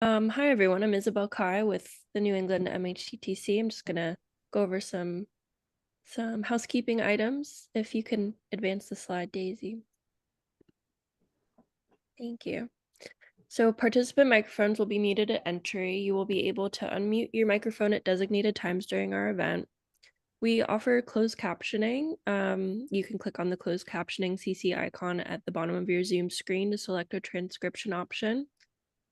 Hi everyone, I'm Isabel Kai with the New England MHTTC. I'm just gonna go over some housekeeping items. If you can advance the slide, Daisy. Thank you. So participant microphones will be muted at entry. You will be able to unmute your microphone at designated times during our event. We offer closed captioning. You can click on the closed captioning CC icon at the bottom of your Zoom screen to select a transcription option.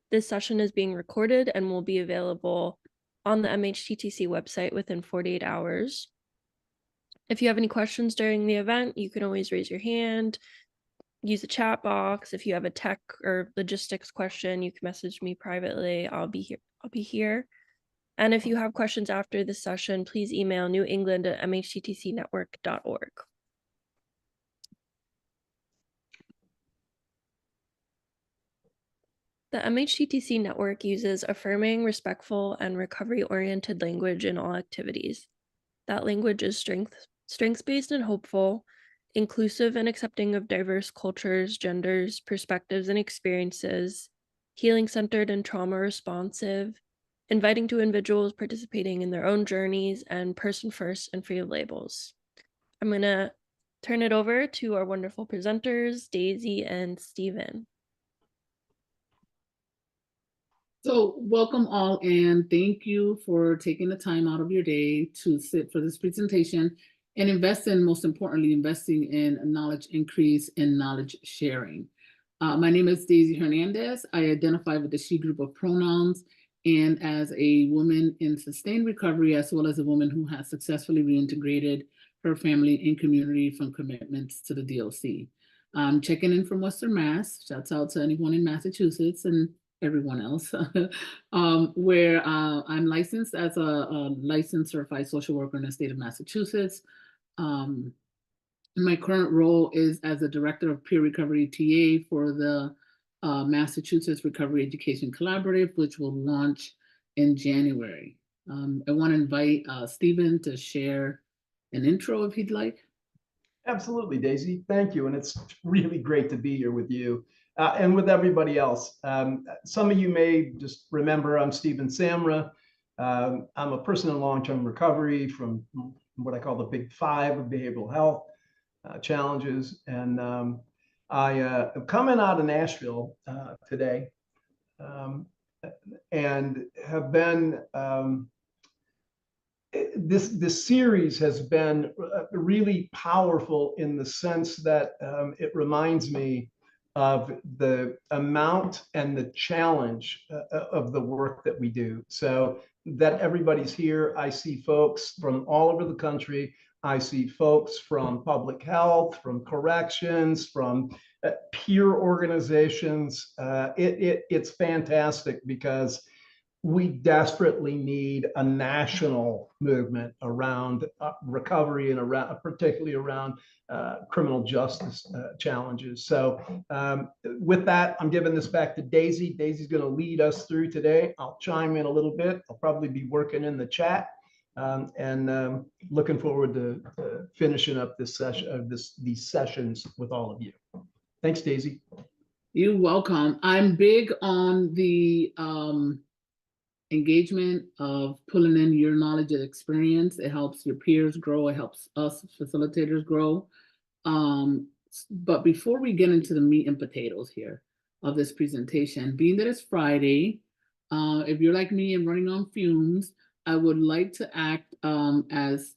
This session is being recorded and will be available on the MHTTC website within 48 hours. If you have any questions during the event, you can always raise your hand, use the chat box. If you have a tech or logistics question, you can message me privately. I'll be here. And if you have questions after this session, please email newengland@mhttcnetwork.org. The MHTTC network uses affirming, respectful, and recovery-oriented language in all activities. That language is strengths-based and hopeful, inclusive and accepting of diverse cultures, genders, perspectives, and experiences, healing-centered and trauma-responsive, inviting to individuals participating in their own journeys, and person-first and free of labels. I'm going to turn it over to our wonderful presenters, Daisy and Stephen. So welcome all, and thank you for taking the time out of your day to sit for this presentation and most importantly, investing in knowledge increase and knowledge sharing. My name is Daisy Hernandez. I identify with the she group of pronouns, and as a woman in sustained recovery, as well as a woman who has successfully reintegrated her family and community from commitments to the DOC. Checking in from Western Mass. Shouts out to anyone in Massachusetts and everyone else, where I'm licensed as a licensed certified social worker in the state of Massachusetts. My current role is as a director of peer recovery TA for the Massachusetts Recovery Education Collaborative, which will launch in January. I want to invite Stephen to share an intro if he'd like. Absolutely, Daisy. Thank you. And it's really great to be here with you and with everybody else. Some of you may just remember I'm Stephen Samra. I'm a person in long-term recovery from what I call the big five of behavioral health challenges. And I am coming out of Nashville today and have been this series has been really powerful in the sense that it reminds me of the amount and the challenge of the work that we do. So that everybody's here. I see folks from all over the country. I see folks from public health, from corrections, from peer organizations. It's fantastic because we desperately need a national movement around recovery and particularly around criminal justice challenges. So with that, I'm giving this back to Daisy. Daisy's going to lead us through today. I'll chime in a little bit. I'll probably be working in the chat and looking forward to finishing up this session, these sessions with all of you. Thanks, Daisy. You're welcome. I'm big on the engagement of pulling in your knowledge and experience. It helps your peers grow. It helps us facilitators grow. But before we get into the meat and potatoes here of this presentation, being that it's Friday, if you're like me and running on fumes, I would like to act as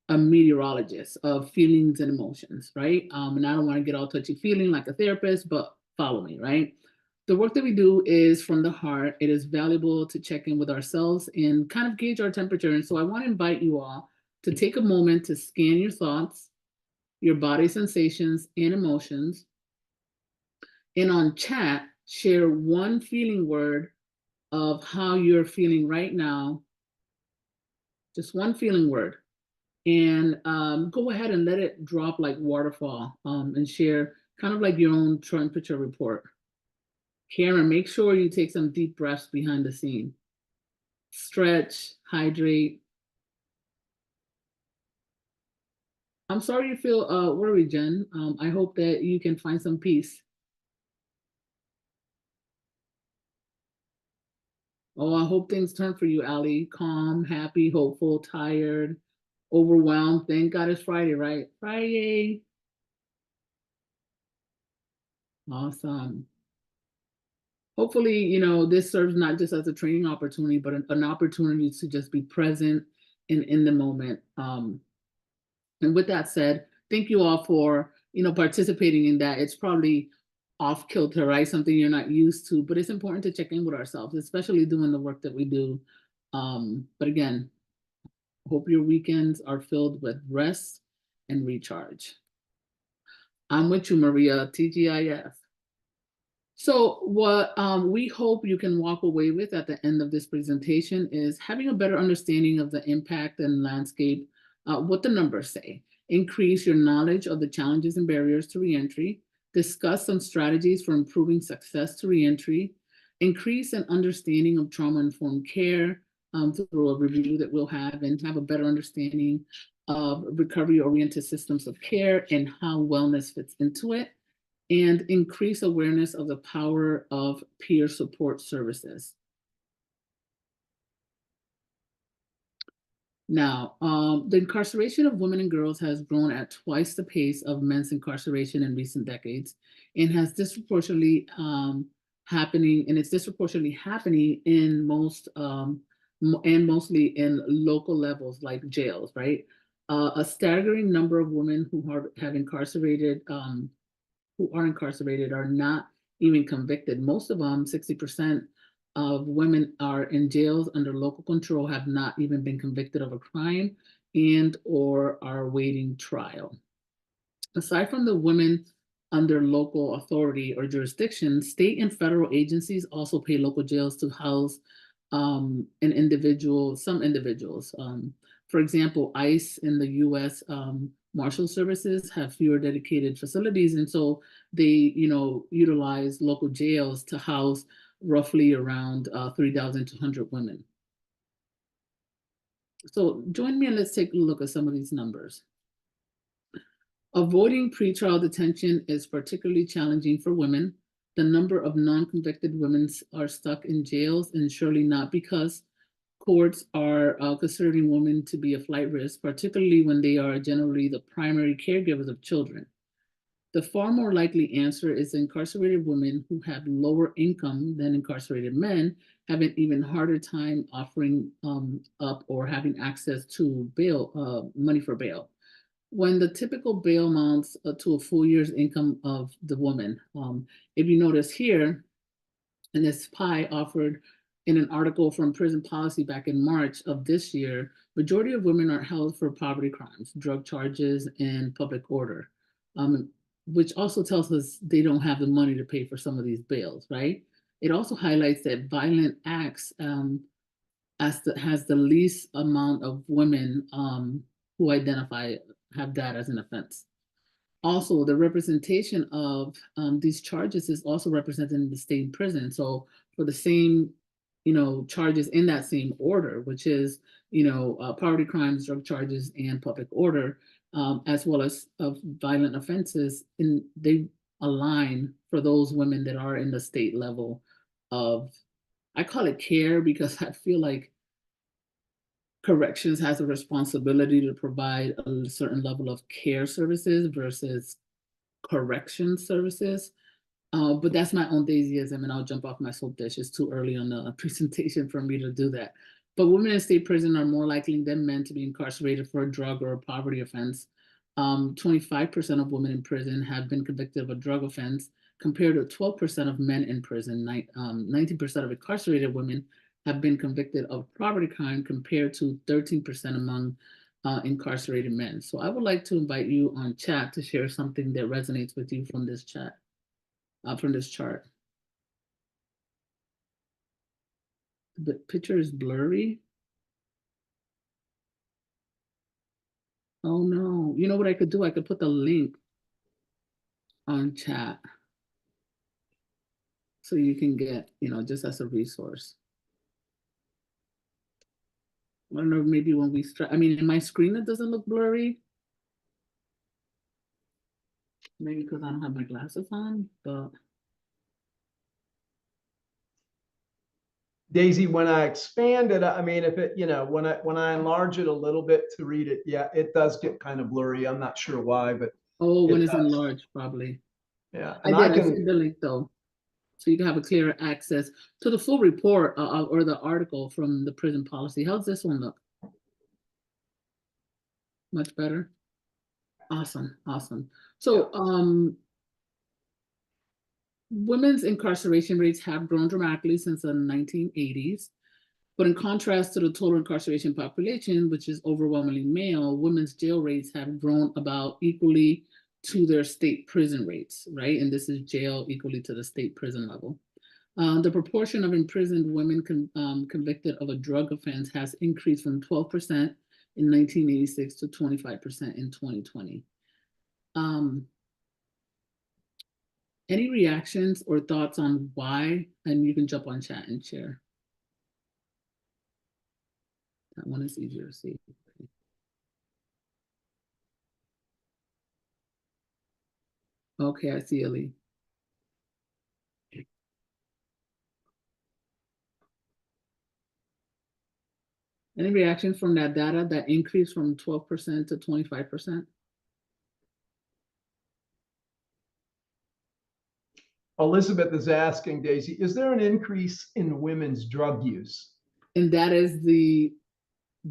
a meteorologist of feelings and emotions, right? And I don't want to get all touchy-feeling like a therapist, but follow me, right? The work that we do is from the heart. It is valuable to check in with ourselves and kind of gauge our temperature. And so I want to invite you all to take a moment to scan your thoughts, your body sensations and emotions. And on chat, share one feeling word of how you're feeling right now. Just one feeling word. And go ahead and let it drop like waterfall and share kind of like your own temperature report. Karen, make sure you take some deep breaths behind the scene. Stretch, hydrate. I'm sorry you feel worried, Jen. I hope that you can find some peace. Oh, I hope things turn for you, Allie. Calm, happy, hopeful, tired, overwhelmed. Thank God it's Friday, right? Friday. Awesome. Hopefully, this serves not just as a training opportunity, but an opportunity to just be present and in the moment. And with that said, thank you all for, participating in that. It's probably off kilter, right? Something you're not used to, but it's important to check in with ourselves, especially doing the work that we do. But again, hope your weekends are filled with rest and recharge. I'm with you, Maria, TGIF. So what we hope you can walk away with at the end of this presentation is having a better understanding of the impact and landscape, what the numbers say. Increase your knowledge of the challenges and barriers to reentry. Discuss some strategies for improving success to reentry. Increase an understanding of trauma-informed care through a review that we'll have, and have a better understanding of recovery-oriented systems of care and how wellness fits into it, and increase awareness of the power of peer support services. Now, the incarceration of women and girls has grown at twice the pace of men's incarceration in recent decades, and has disproportionately it's disproportionately happening in most and mostly in local levels like jails, right? A staggering number of women who have incarcerated who are incarcerated are not even convicted. Most of them, 60% of women are in jails under local control, have not even been convicted of a crime and or are awaiting trial. Aside from the women under local authority or jurisdiction, state and federal agencies also pay local jails to house some individuals. For example, ICE in the US Marshal Services have fewer dedicated facilities, and so they, utilize local jails to house roughly around 3,200 women. So join me and let's take a look at some of these numbers. Avoiding pretrial detention is particularly challenging for women. The number of non-convicted women are stuck in jails, and surely not because courts are considering women to be a flight risk, particularly when they are generally the primary caregivers of children. The far more likely answer is incarcerated women who have lower income than incarcerated men have an even harder time offering up or having access to bail, money for bail. When the typical bail amounts to a full year's income of the woman. If you notice here, in this pie offered in an article from Prison Policy back in March of this year, majority of women are held for poverty crimes, drug charges, and public order, which also tells us they don't have the money to pay for some of these bails, right? It also highlights that violent acts has the least amount of women who have that as an offense. Also, the representation of these charges is also represented in the state prison. So for the same, charges in that same order, which is, poverty crimes, drug charges, and public order, as well as of violent offenses, and they align for those women that are in the state level of, I call it care because I feel like corrections has a responsibility to provide a certain level of care services versus correction services. But that's my own daisyism, and I'll jump off my soapdish. It's too early on the presentation for me to do that. But women in state prison are more likely than men to be incarcerated for a drug or a poverty offense. 25% of women in prison have been convicted of a drug offense, compared to 12% of men in prison. 19% of incarcerated women have been convicted of property crime, compared to 13% among incarcerated men. So I would like to invite you on chat to share something that resonates with you from this chat, from this chart. The picture is blurry. Oh no, you know what I could do? I could put the link on chat so you can get, just as a resource. I don't know, maybe when we start, in my screen, it doesn't look blurry. Maybe because I don't have my glasses on, but. Daisy, when I expand it, I mean, if it, when I enlarge it a little bit to read it, yeah, it does get kind of blurry. I'm not sure why, but Oh, when it it's does. enlarged, probably. Yeah, I and did. I I can, sent the link though, so you can have a clearer access to the full report or the article from the prison policy. How's this one look? Much better. Awesome, awesome. So, women's incarceration rates have grown dramatically since the 1980s. But in contrast to the total incarceration population, which is overwhelmingly male, women's jail rates have grown about equally to their state prison rates, right? And this is jail equally to the state prison level. The proportion of imprisoned women convicted of a drug offense has increased from 12% in 1986 to 25% in 2020. Any reactions or thoughts on why? And you can jump on chat and share. That one is easier to see. Okay, I see Ali. Any reactions from that data that increased from 12% to 25%? Elizabeth is asking, Daisy, is there an increase in women's drug use? And that is the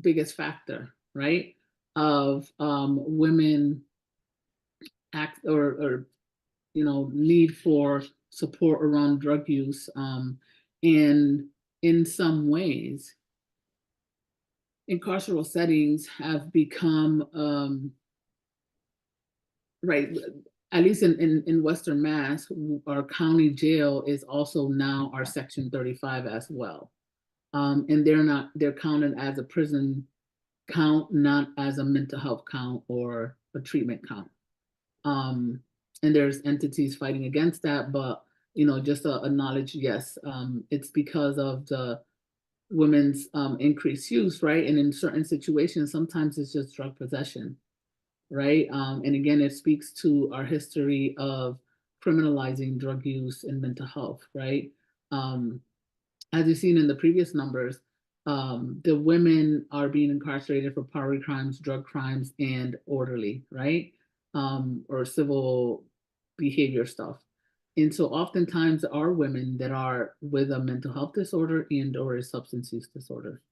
biggest factor, right? Of women act or need for support around drug use. And in some ways, incarceral settings have become right, at least in Western Mass, our county jail is also now our Section 35 as well. And they're counted as a prison count, not as a mental health count or a treatment count. And there's entities fighting against that, but just a knowledge, yes, it's because of the women's increased use, right? And in certain situations, sometimes it's just drug possession, right? And again, it speaks to our history of criminalizing drug use and mental health, right? As you've seen in the previous numbers, the women are being incarcerated for property crimes, drug crimes, and orderly, right? Or civil behavior stuff. And so oftentimes there are women that are with a mental health disorder and or a substance use disorder,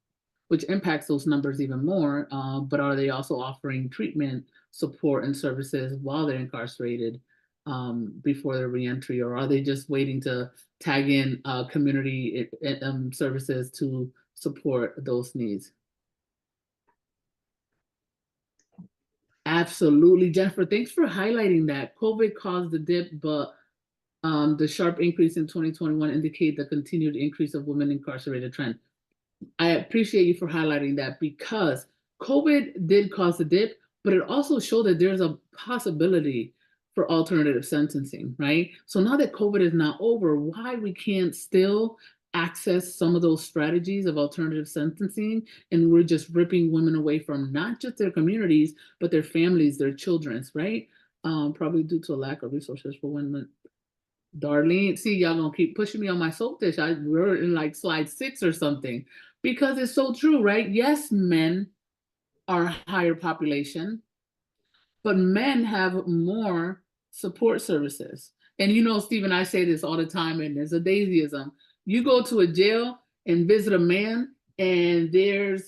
which impacts those numbers even more. But are they also offering treatment, support, and services while they're incarcerated before their reentry, or are they just waiting to tag in community services to support those needs? Absolutely, Jennifer. Thanks for highlighting that. COVID caused the dip, but the sharp increase in 2021 indicate the continued increase of women incarcerated trend. I appreciate you for highlighting that because COVID did cause a dip, but it also showed that there's a possibility for alternative sentencing, right? So now that COVID is not over, why we can't still access some of those strategies of alternative sentencing, and we're just ripping women away from not just their communities, but their families, their children's, right? Probably due to a lack of resources for women. Darlene, see, y'all gonna keep pushing me on my soap dish. We're in like slide 6 or something because it's so true, right? Yes, men are a higher population, but men have more support services. And Stephen, I say this all the time, and there's a daisyism. You go to a jail and visit a man, and the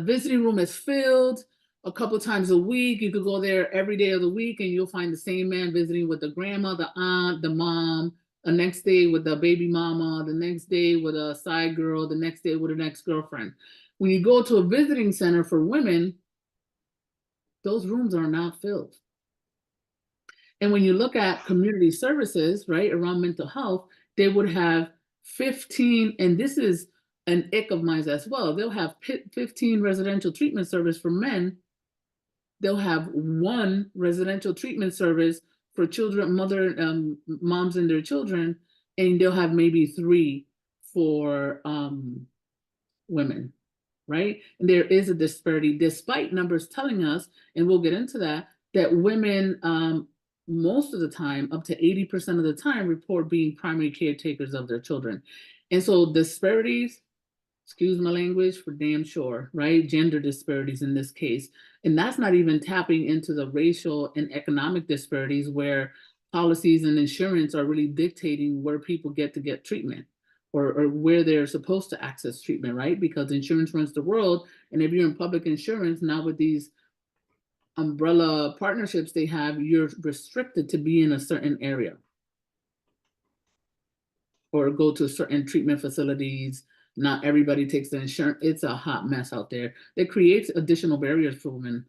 visiting room is filled a couple times a week. You could go there every day of the week and you'll find the same man visiting with the grandma, the aunt, the mom, the next day with the baby mama, the next day with a side girl, the next day with an ex-girlfriend. When you go to a visiting center for women, those rooms are not filled. And when you look at community services, right, around mental health, they would have 15, and this is an ick of mine as well. They'll have 15 residential treatment service for men. They'll have 1 residential treatment service for children, moms and their children, and they'll have maybe 3 for women, right? And there is a disparity, despite numbers telling us, and we'll get into that women, most of the time, up to 80% of the time, report being primary caretakers of their children. And so disparities, excuse my language, for damn sure, right? Gender disparities in this case. And that's not even tapping into the racial and economic disparities where policies and insurance are really dictating where people get to get treatment, or where they're supposed to access treatment, right? Because insurance runs the world. And if you're in public insurance, now with these umbrella partnerships they have, you're restricted to be in a certain area or go to certain treatment facilities. Not everybody takes the insurance. It's a hot mess out there. It creates additional barriers for women.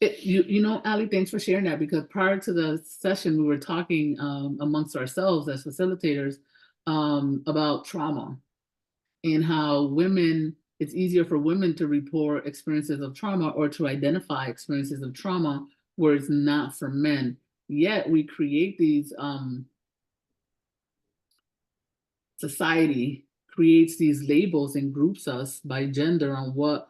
You know, Ali, thanks for sharing that, because prior to the session, we were talking amongst ourselves as facilitators about trauma and how women, it's easier for women to report experiences of trauma or to identify experiences of trauma, where it's not for men. Yet we create these society creates these labels and groups us by gender on what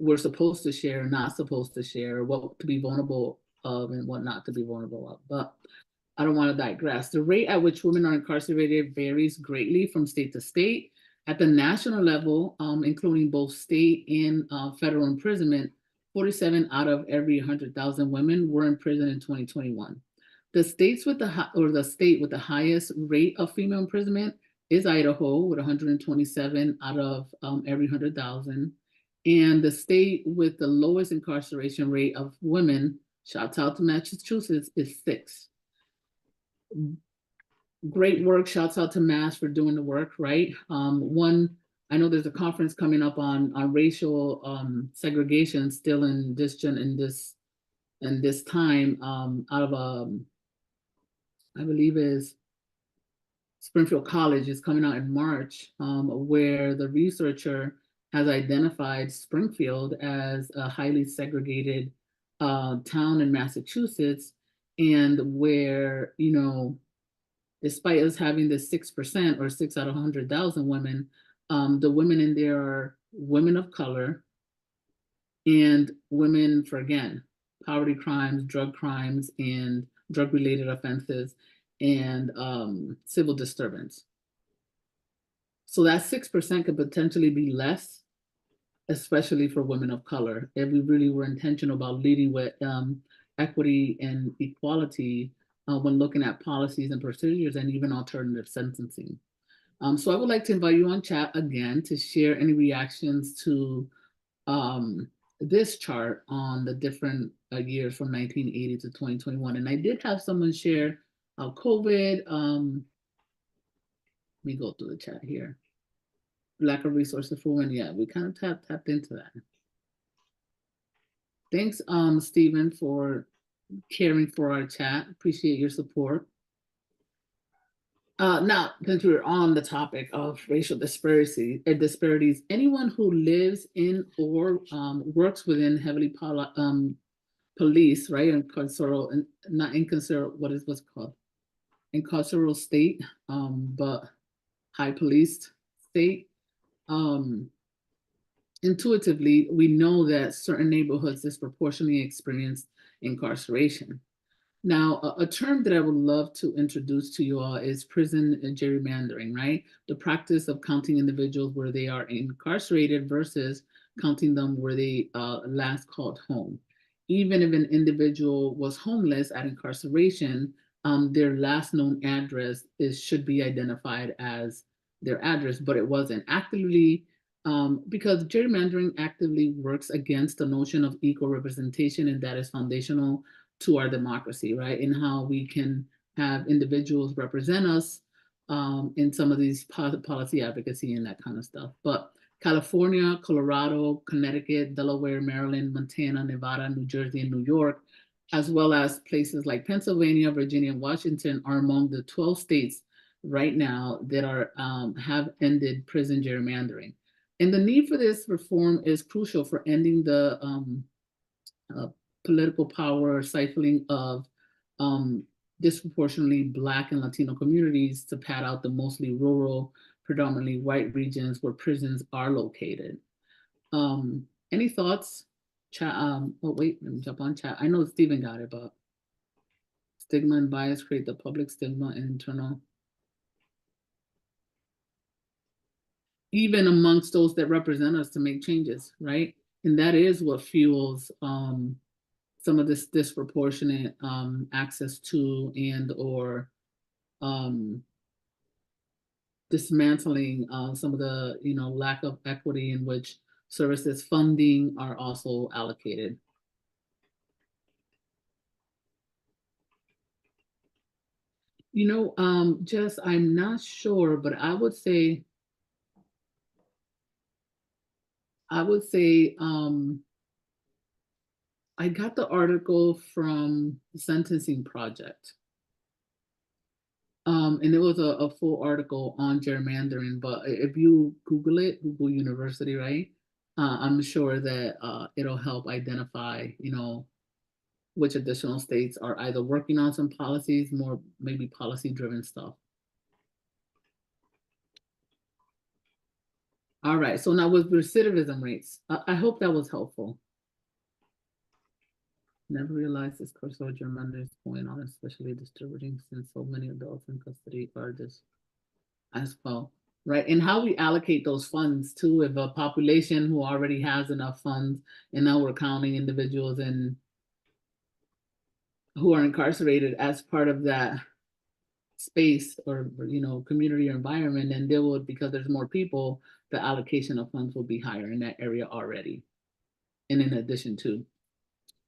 we're supposed to share, not supposed to share, what to be vulnerable of and what not to be vulnerable of. But I don't want to digress. The rate at which women are incarcerated varies greatly from state to state. At the national level, including both state and federal imprisonment, 47 out of every 100,000 women were in prison in 2021. The states with the state with the highest rate of female imprisonment is Idaho with 127 out of every 100,000. And the state with the lowest incarceration rate of women, shouts out to Massachusetts, is 6. Great work. Shouts out to Mass for doing the work, right? I know there's a conference coming up on racial segregation still in this time out of I believe is Springfield College is coming out in March, where the researcher has identified Springfield as a highly segregated town in Massachusetts, and where, you know, despite us having this 6% or 6 out of 100,000 women, the women in there are women of color and women for, again, poverty crimes, and drug-related offenses, and civil disturbance. So that 6% could potentially be less, especially for women of color, if we really were intentional about leading with equity and equality when looking at policies and procedures and even alternative sentencing. So I would like to invite you on chat again to share any reactions to this chart on the different years from 1980 to 2021. And I did have someone share COVID. Let me go through the chat here. Lack of resources for women. Yeah, we kind of tapped into that. Thanks, Stephen, for caring for our chat. Appreciate your support. Now, since we're on the topic of racial disparities, anyone who lives in or works within heavily police, right, and carceral, and not incarceral, what's it called? Incarceral state, but high policed state. Intuitively, we know that certain neighborhoods disproportionately experience incarceration. Now, a term that I would love to introduce to you all is prison gerrymandering, right? The practice of counting individuals where they are incarcerated versus counting them where they last called home. Even if an individual was homeless at incarceration, their last known address should be identified as their address, but it wasn't actively, because gerrymandering actively works against the notion of equal representation, and that is foundational to our democracy, right? And how we can have individuals represent us in some of these policy advocacy and that kind of stuff. But California, Colorado, Connecticut, Delaware, Maryland, Montana, Nevada, New Jersey, and New York, as well as places like Pennsylvania, Virginia, and Washington, are among the 12 states right now that are have ended prison gerrymandering. And the need for this reform is crucial for ending the political power siphoning of disproportionately Black and Latino communities to pad out the mostly rural, predominantly white regions where prisons are located. Any thoughts? Chat. Oh wait, let me jump on chat. I know Stephen got it, but Stigma and bias create the public stigma and internal, even amongst those that represent us to make changes, right? And that is what fuels some of this disproportionate access to and or dismantling some of the lack of equity in which services funding are also allocated. Jess, I'm not sure, but I would say I got the article from the Sentencing Project. And it was a full article on gerrymandering, but if you Google it, Google University, right? I'm sure that it'll help identify, which additional states are either working on some policies, more maybe policy-driven stuff. All right, so now with recidivism rates, I hope that was helpful. Never realized this cursor gerrymander is going on, especially disturbing since so many adults in custody are just as well, right? And how we allocate those funds too, if a population who already has enough funds, and now we're counting individuals and who are incarcerated as part of that space or community or environment, and there will, because there's more people, the allocation of funds will be higher in that area already, and in addition to.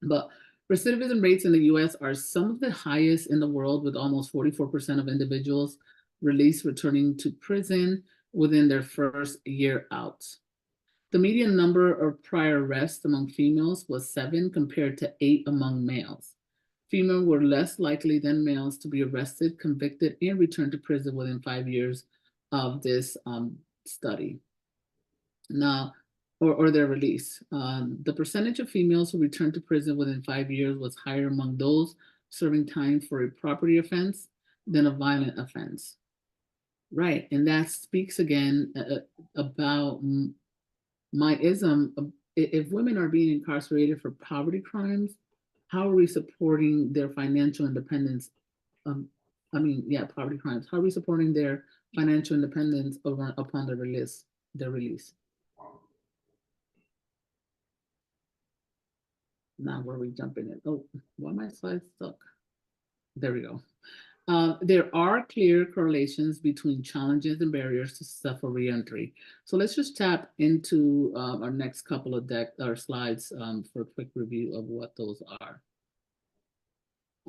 But recidivism rates in the US are some of the highest in the world, with almost 44% of individuals released returning to prison within their first year out. The median number of prior arrests among females was 7 compared to 8 among males. Females were less likely than males to be arrested, convicted, and returned to prison within 5 years of this study. Now, or their release. The percentage of females who returned to prison within 5 years was higher among those serving time for a property offense than a violent offense. Right, and that speaks again about my ism. If women are being incarcerated for poverty crimes, how are we supporting their financial independence? Poverty crimes. How are we supporting their financial independence upon their release? Now, where are we jumping in? Oh, why my slides stuck? There we go. There are clear correlations between challenges and barriers to successful reentry. So let's just tap into our next couple of slides for a quick review of what those are.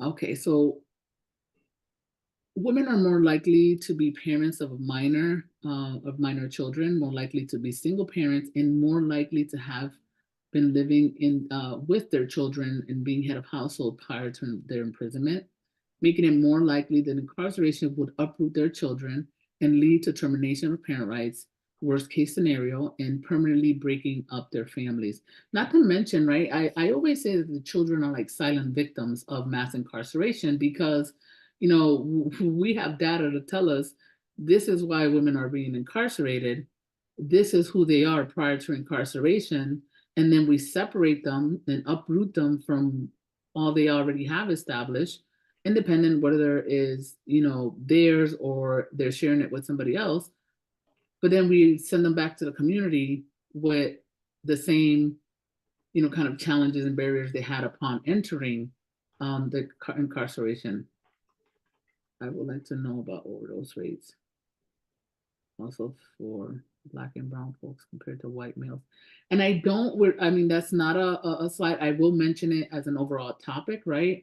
Okay, so women are more likely to be parents of minor children, more likely to be single parents, and more likely to have been living with their children and being head of household prior to their imprisonment, making it more likely that incarceration would uproot their children and lead to termination of parent rights, worst case scenario, and permanently breaking up their families. Not to mention, right, I always say that the children are like silent victims of mass incarceration because, we have data to tell us this is why women are being incarcerated. This is who they are prior to incarceration. And then we separate them and uproot them from all they already have established, independent whether it is, theirs or they're sharing it with somebody else. But then we send them back to the community with the same, kind of challenges and barriers they had upon entering the incarceration. I would like to know about overdose rates also for Black and brown folks compared to white males. And that's not a slide. I will mention it as an overall topic, right?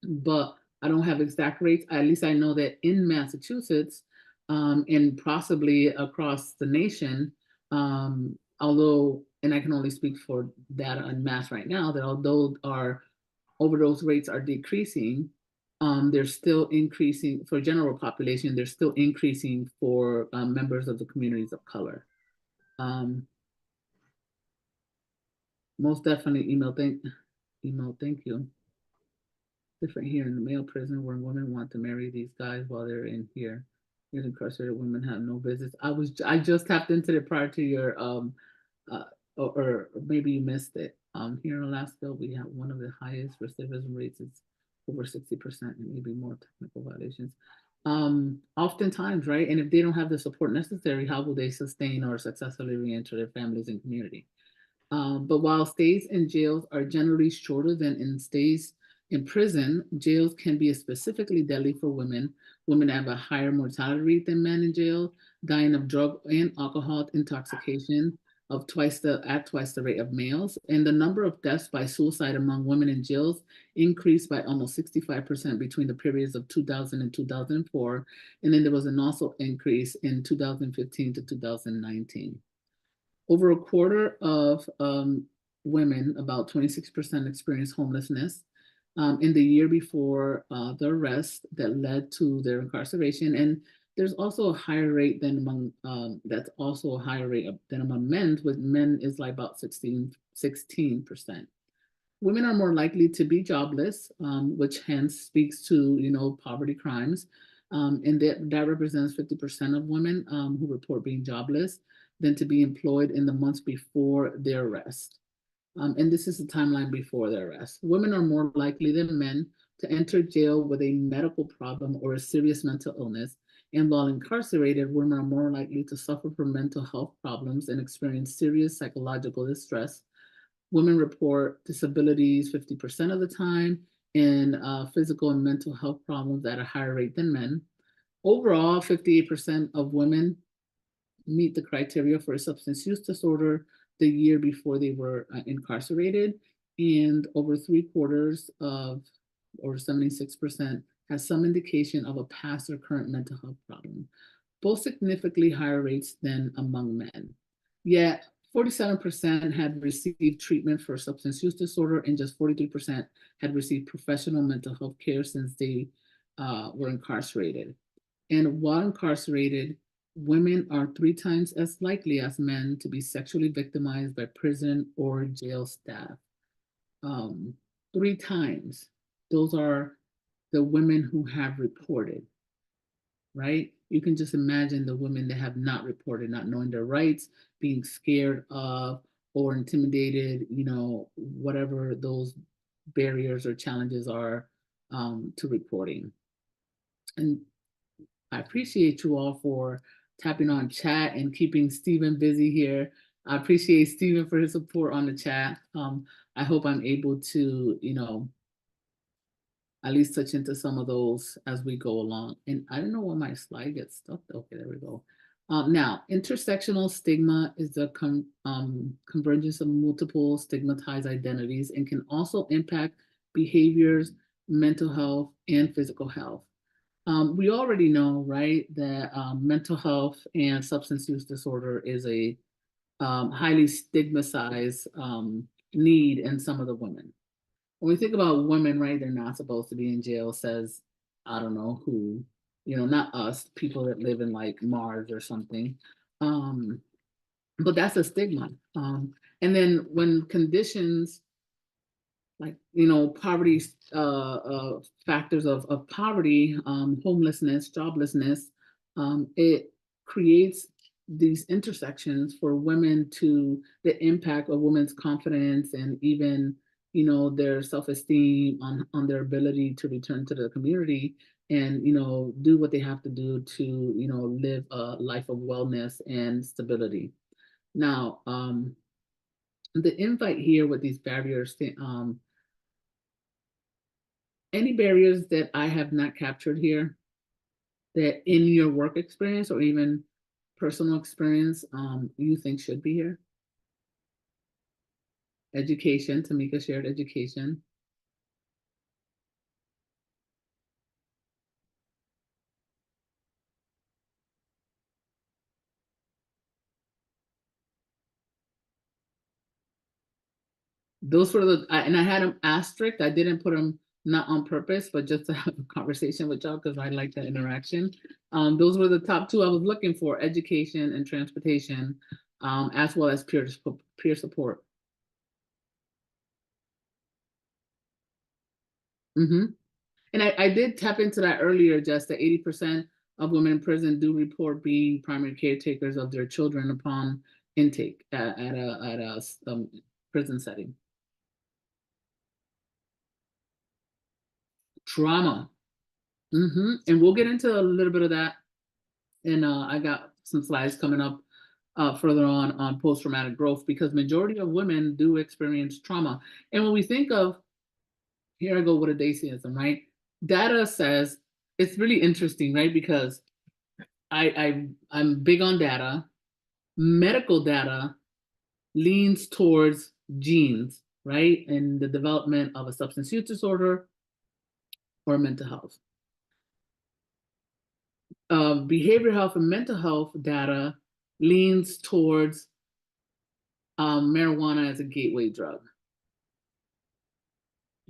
But I don't have exact rates. At least I know that in Massachusetts and possibly across the nation, although, and I can only speak for data in Mass right now, that although our overdose rates are decreasing, they're still increasing for general population. They're still increasing for members of the communities of color. Most definitely email, thank you. Different here in the male prison where women want to marry these guys while they're in here. Here's incarcerated women have no visits. I just tapped into it prior to your or maybe you missed it. Here in Alaska, we have one of the highest recidivism rates. It's over 60%, and maybe more technical violations. Oftentimes, right? And if they don't have the support necessary, how will they sustain or successfully reenter their families and community? But while stays in jails are generally shorter than in stays in prison, jails can be specifically deadly for women. Women have a higher mortality rate than men in jail, dying of drug and alcohol intoxication at twice the rate of males. And the number of deaths by suicide among women in jails increased by almost 65% between the periods of 2000 and 2004. And then there was an also increase in 2015 to 2019. Over a quarter of women, about 26%, experienced homelessness in the year before the arrest that led to their incarceration. And there's also a higher rate than among, that's also a higher rate than among men, with men is like about 16%. Women are more likely to be jobless, which hence speaks to, poverty crimes. And that represents 50% of women who report being jobless than to be employed in the months before their arrest. And this is the timeline before their arrest. Women are more likely than men to enter jail with a medical problem or a serious mental illness. And while incarcerated, women are more likely to suffer from mental health problems and experience serious psychological distress. Women report disabilities 50% of the time and physical and mental health problems at a higher rate than men. Overall, 58% of women meet the criteria for a substance use disorder the year before they were incarcerated, and over 3/4 of, or 76%, has some indication of a past or current mental health problem, both significantly higher rates than among men. Yet 47% had received treatment for substance use disorder, and just 43% had received professional mental health care since they were incarcerated. And while incarcerated, women are 3 times as likely as men to be sexually victimized by prison or jail staff. 3 times. Those are the women who have reported, right? You can just imagine the women that have not reported, not knowing their rights, being scared of or intimidated, whatever those barriers or challenges are to reporting. And I appreciate you all for tapping on chat and keeping Stephen busy here. I appreciate Stephen for his support on the chat. I hope I'm able to, at least touch into some of those as we go along. And I don't know why my slide gets stuck. Okay, there we go. Now, intersectional stigma is the convergence of multiple stigmatized identities and can also impact behaviors, mental health, and physical health. We already know, right, that mental health and substance use disorder is a highly stigmatized need in some of the women. When we think about women, right, they're not supposed to be in jail, says, I don't know who, not us, people that live in like Mars or something. But that's a stigma. And then when conditions like, poverty, factors of poverty, homelessness, joblessness, it creates these intersections for women to the impact of women's confidence and even, their self-esteem on their ability to return to the community and, do what they have to do to, live a life of wellness and stability. Now, the invite here with these barriers, any barriers that I have not captured here that in your work experience or even personal experience, you think should be here? Education, Tamika shared education. Those were and I had them asterisk. I didn't put them not on purpose, but just to have a conversation with y'all because I like that interaction. Those were the top 2 I was looking for: education and transportation, as well as peer support. And I did tap into that earlier, just that 80% of women in prison do report being primary caretakers of their children upon intake at a prison setting. Trauma. And we'll get into a little bit of that. And I got some slides coming up further on post-traumatic growth, because majority of women do experience trauma. And when we think of, here I go with a Daisism, right? Data says, it's really interesting, right? Because I'm big on data. Medical data leans towards genes, right? And the development of a substance use disorder or mental health. Behavioral health and mental health data leans towards marijuana as a gateway drug.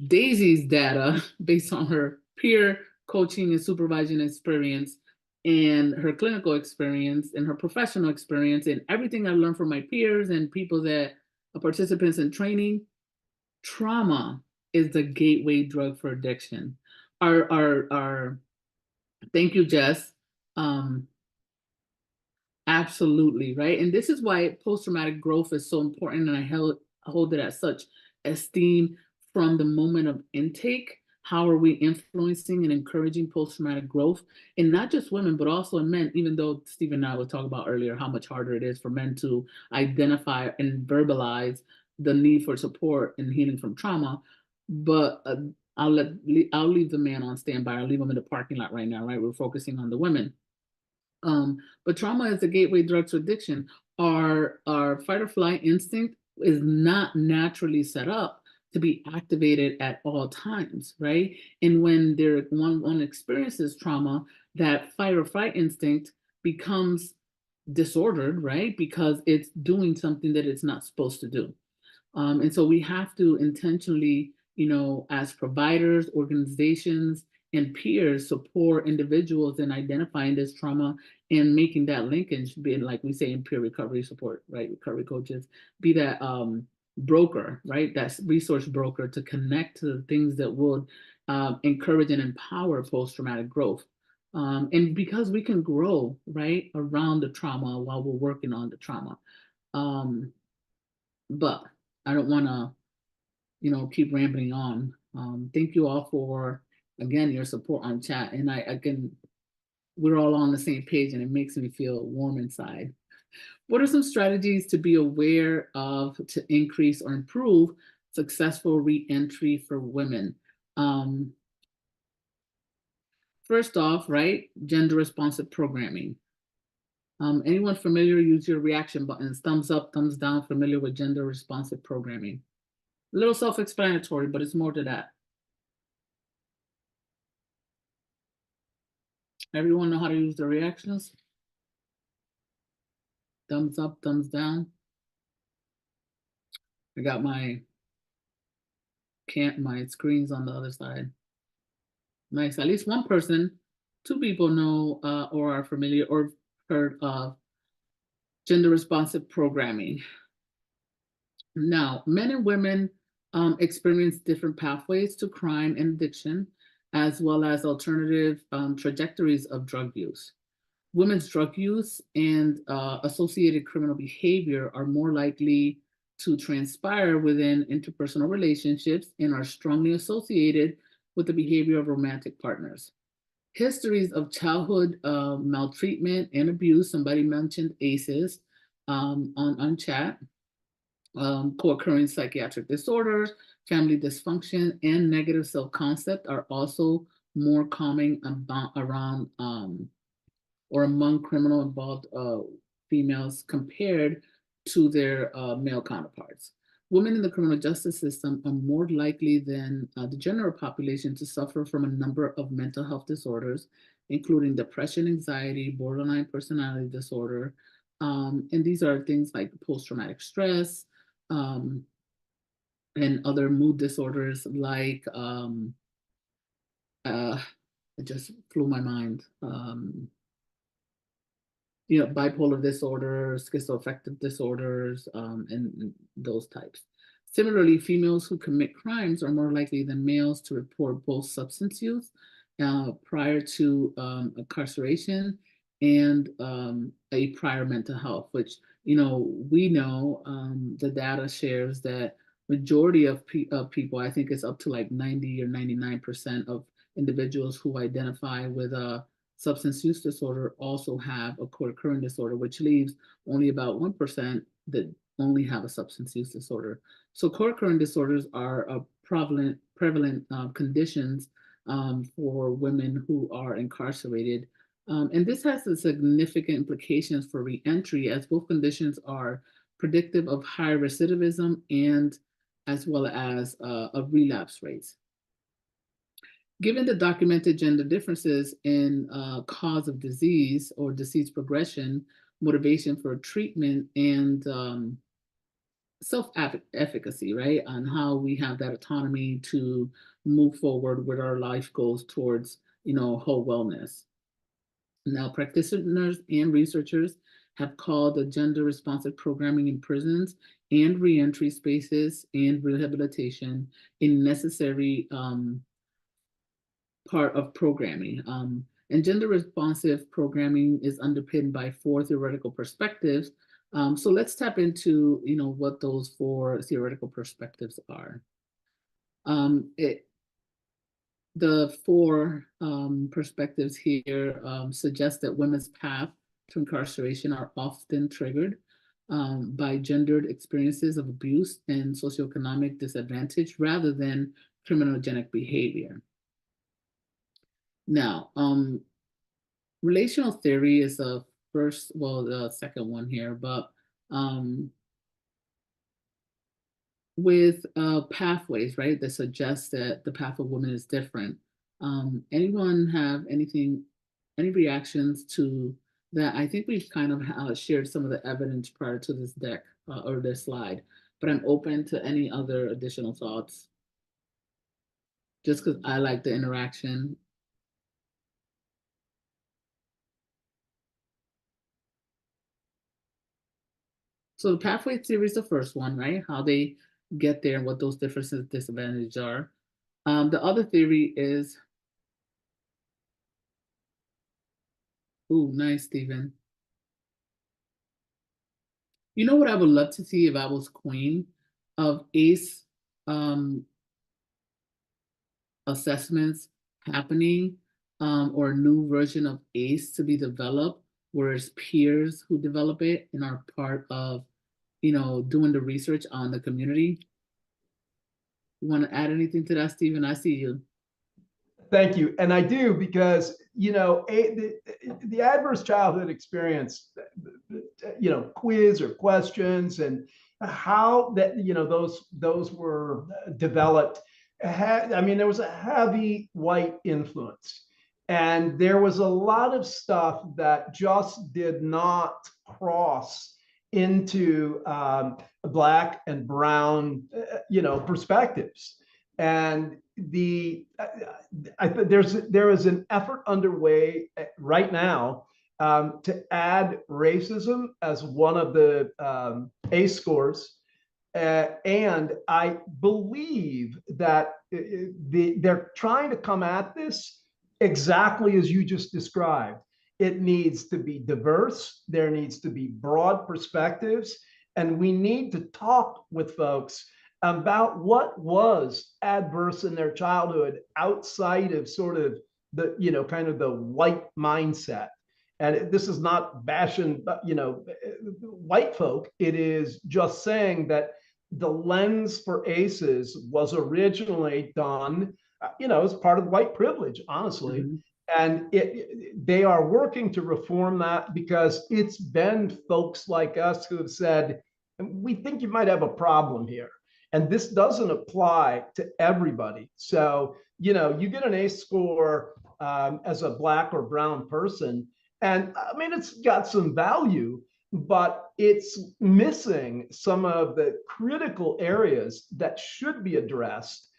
Daisy's data, based on her peer coaching and supervising experience and her clinical experience and her professional experience and everything I learned from my peers and people that are participants in training, trauma is the gateway drug for addiction. Our thank you, Jess. Absolutely, right? And this is why post-traumatic growth is so important, and I hold it as such esteem from the moment of intake. How are we influencing and encouraging post-traumatic growth? And not just women, but also in men, even though Steve and I were talking about earlier how much harder it is for men to identify and verbalize the need for support and healing from trauma. But I'll leave the man on standby. I'll leave him in the parking lot right now, right? We're focusing on the women. But trauma is a gateway drug to addiction. Our fight or flight instinct is not naturally set up to be activated at all times, right? And when one experiences trauma, that fight or flight instinct becomes disordered, right? Because it's doing something that it's not supposed to do. And so we have to intentionally, as providers, organizations, and peers support individuals in identifying this trauma and making that linkage, being like we say in peer recovery support, right? Recovery coaches, be that broker, right? That resource broker to connect to the things that would encourage and empower post-traumatic growth. And because we can grow, right, around the trauma while we're working on the trauma. But I don't want to, keep rambling on. Thank you all for, again, your support on chat. And we're all on the same page and it makes me feel warm inside. What are some strategies to be aware of to increase or improve successful re-entry for women? First off, right, gender responsive programming. Anyone familiar, use your reaction buttons, thumbs up, thumbs down, familiar with gender responsive programming. A little self-explanatory, but it's more to that. Everyone know how to use the reactions? Thumbs up, thumbs down. I got my screens on the other side. Nice. At least one person, two people know or are familiar or heard of gender responsive programming. Now, men and women experience different pathways to crime and addiction, as well as alternative trajectories of drug use. Women's drug use and associated criminal behavior are more likely to transpire within interpersonal relationships and are strongly associated with the behavior of romantic partners. Histories of childhood maltreatment and abuse, somebody mentioned ACEs on chat, co-occurring psychiatric disorders, family dysfunction, and negative self-concept are also more common around or among criminal involved females compared to their male counterparts. Women in the criminal justice system are more likely than the general population to suffer from a number of mental health disorders, including depression, anxiety, borderline personality disorder. And these are things like post-traumatic stress and other mood disorders like, it just flew my mind. Bipolar disorder, schizoaffective disorders, and those types. Similarly, females who commit crimes are more likely than males to report both substance use prior to incarceration and a prior mental health, which, we know the data shares that majority of people, I think it's up to like 90 or 99% of individuals who identify with a substance use disorder also have a co-occurring disorder, which leaves only about 1% that only have a substance use disorder. So co-occurring disorders are a prevalent conditions for women who are incarcerated. And this has a significant implications for reentry, as both conditions are predictive of high recidivism and as well as of relapse rates. Given the documented gender differences in cause of disease or disease progression, motivation for treatment, and self-efficacy, right, on how we have that autonomy to move forward with our life goals towards, whole wellness. Now, practitioners and researchers have called the gender responsive programming in prisons and reentry spaces and rehabilitation a necessary part of programming. And gender responsive programming is underpinned by 4 theoretical perspectives. So let's tap into, what those 4 theoretical perspectives are. The 4 perspectives here suggest that women's path to incarceration are often triggered by gendered experiences of abuse and socioeconomic disadvantage rather than criminogenic behavior. Now, relational theory is the second one here, but with pathways, right, that suggest that the path of women is different. Anyone have any reactions to that? I think we've kind of shared some of the evidence prior to this deck or this slide, but I'm open to any other additional thoughts, just because I like the interaction. So the pathway theory is the first one, right? How they get there and what those differences and disadvantages are. The other theory is, ooh, nice, Stephen. You know what I would love to see if I was queen of ACE assessments happening, or a new version of ACE to be developed, whereas peers who develop it and are part of, doing the research on the community. You want to add anything to that, Stephen? I see you. Thank you. And I do, because, the adverse childhood experience, quiz or questions and how that, those were developed there was a heavy white influence. And there was a lot of stuff that just did not cross into Black and brown, perspectives. And there is an effort underway right now to add racism as one of the ACE scores. And I believe that they're trying to come at this exactly as you just described. It needs to be diverse. There needs to be broad perspectives. And we need to talk with folks about what was adverse in their childhood outside of sort of the, kind of the white mindset. And this is not bashing, white folk. It is just saying that the lens for ACEs was originally done, as part of white privilege, honestly. Mm-hmm. And they are working to reform that, because it's been folks like us who have said, we think you might have a problem here. And this doesn't apply to everybody. So, you get an ACE score as a Black or brown person, and it's got some value, but it's missing some of the critical areas that should be addressed,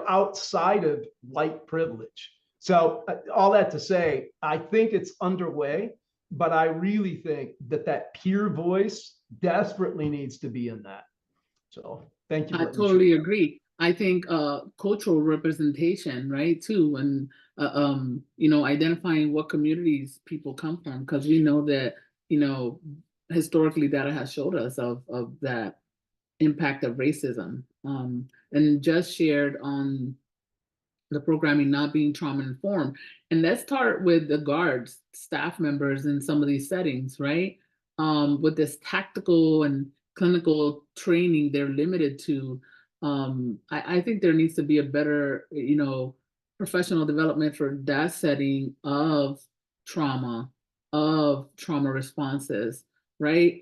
outside of white privilege. So all that to say, I think it's underway, but I really think that peer voice desperately needs to be in that. So thank you. I totally agree. I think cultural representation, right, too, and identifying what communities people come from, because we know that, historically data has showed us of that impact of racism. And just shared on the programming not being trauma informed. And let's start with the guards, staff members in some of these settings, right? With this tactical and clinical training they're limited to, I think there needs to be a better, professional development for that setting of trauma, responses, right?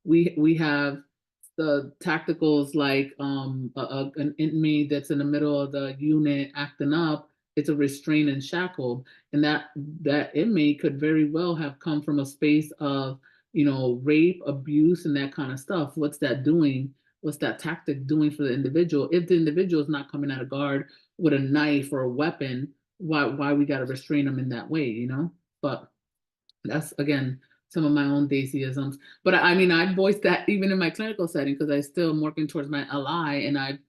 We have the tacticals like an inmate that's in the middle of the unit acting up. It's a restraint and shackle, and that inmate could very well have come from a space of rape, abuse, and that kind of stuff. What's that doing? What's that tactic doing for the individual? If the individual is not coming out of guard with a knife or a weapon, why we got to restrain them in that way? But that's again some of my own Daisyisms. But I mean, I voiced that even in my clinical setting because I still am working towards my LI, and I've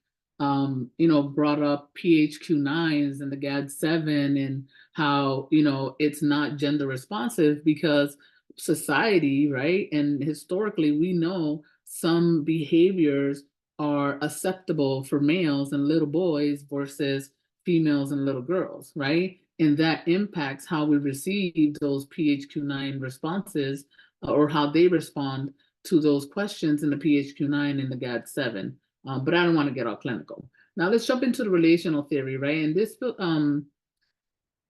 brought up PHQ-9s and the GAD-7 and how it's not gender responsive because society, right? And historically, we know some behaviors are acceptable for males and little boys versus females and little girls, right? And that impacts how we receive those PHQ-9 responses or how they respond to those questions in the PHQ-9 and the GAD-7. But I don't want to get all clinical. Now let's jump into the relational theory, right? And this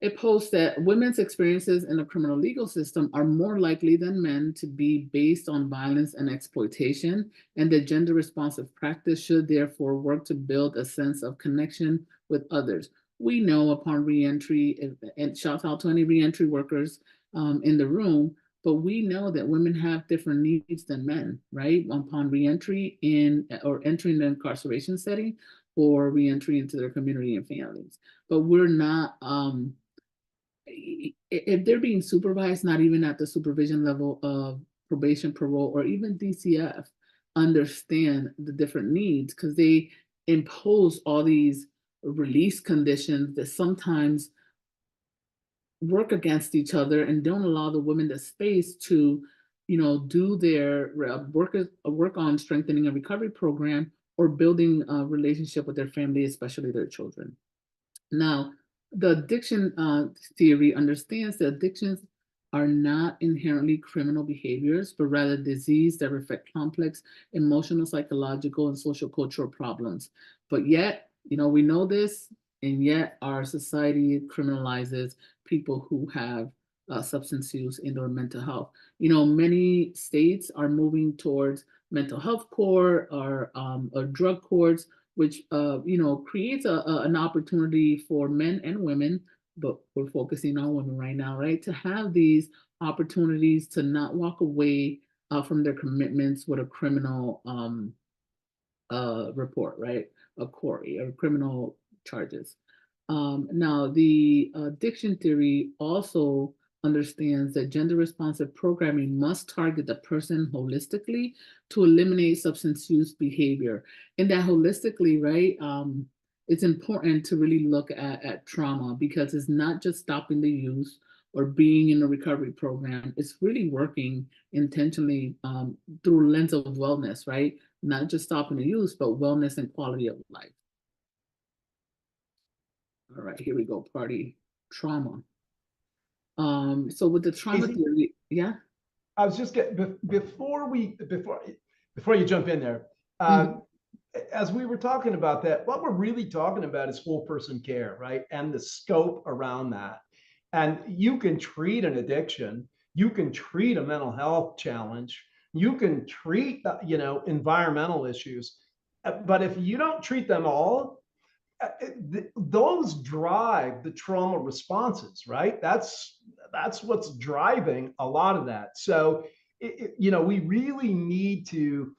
it posts that women's experiences in the criminal legal system are more likely than men to be based on violence and exploitation, and that gender responsive practice should therefore work to build a sense of connection with others. We know upon reentry, and shout out to any reentry workers in the room, but we know that women have different needs than men, right? Upon reentry or entering the incarceration setting or reentry into their community and families. But we're not, if they're being supervised, not even at the supervision level of probation, parole, or even DCF, understand the different needs because they impose all these release conditions that sometimes work against each other and don't allow the women the space to, do their work on strengthening a recovery program or building a relationship with their family, especially their children. Now, the addiction theory understands that addictions are not inherently criminal behaviors, but rather disease that reflect complex emotional, psychological, and social cultural problems. But yet, we know this, and yet our society criminalizes people who have substance use and or mental health. Many states are moving towards mental health court or drug courts, which creates an opportunity for men and women, but we're focusing on women right now, right? To have these opportunities to not walk away from their commitments with a criminal report, right? A query or criminal charges. Now, the addiction theory also understands that gender responsive programming must target the person holistically to eliminate substance use behavior. And that holistically, right, it's important to really look at trauma because it's not just stopping the use or being in a recovery program. It's really working intentionally through a lens of wellness, right? Not just stopping the use, but wellness and quality of life. All right, here we go, party trauma. So with the trauma theory, yeah. I was just getting before you jump in there. As we were talking about that, what we're really talking about is whole person care, right? And the scope around that. And you can treat an addiction, you can treat a mental health challenge, you can treat environmental issues, but if you don't treat them all, those drive the trauma responses, right? That's what's driving a lot of that. So, we really need to,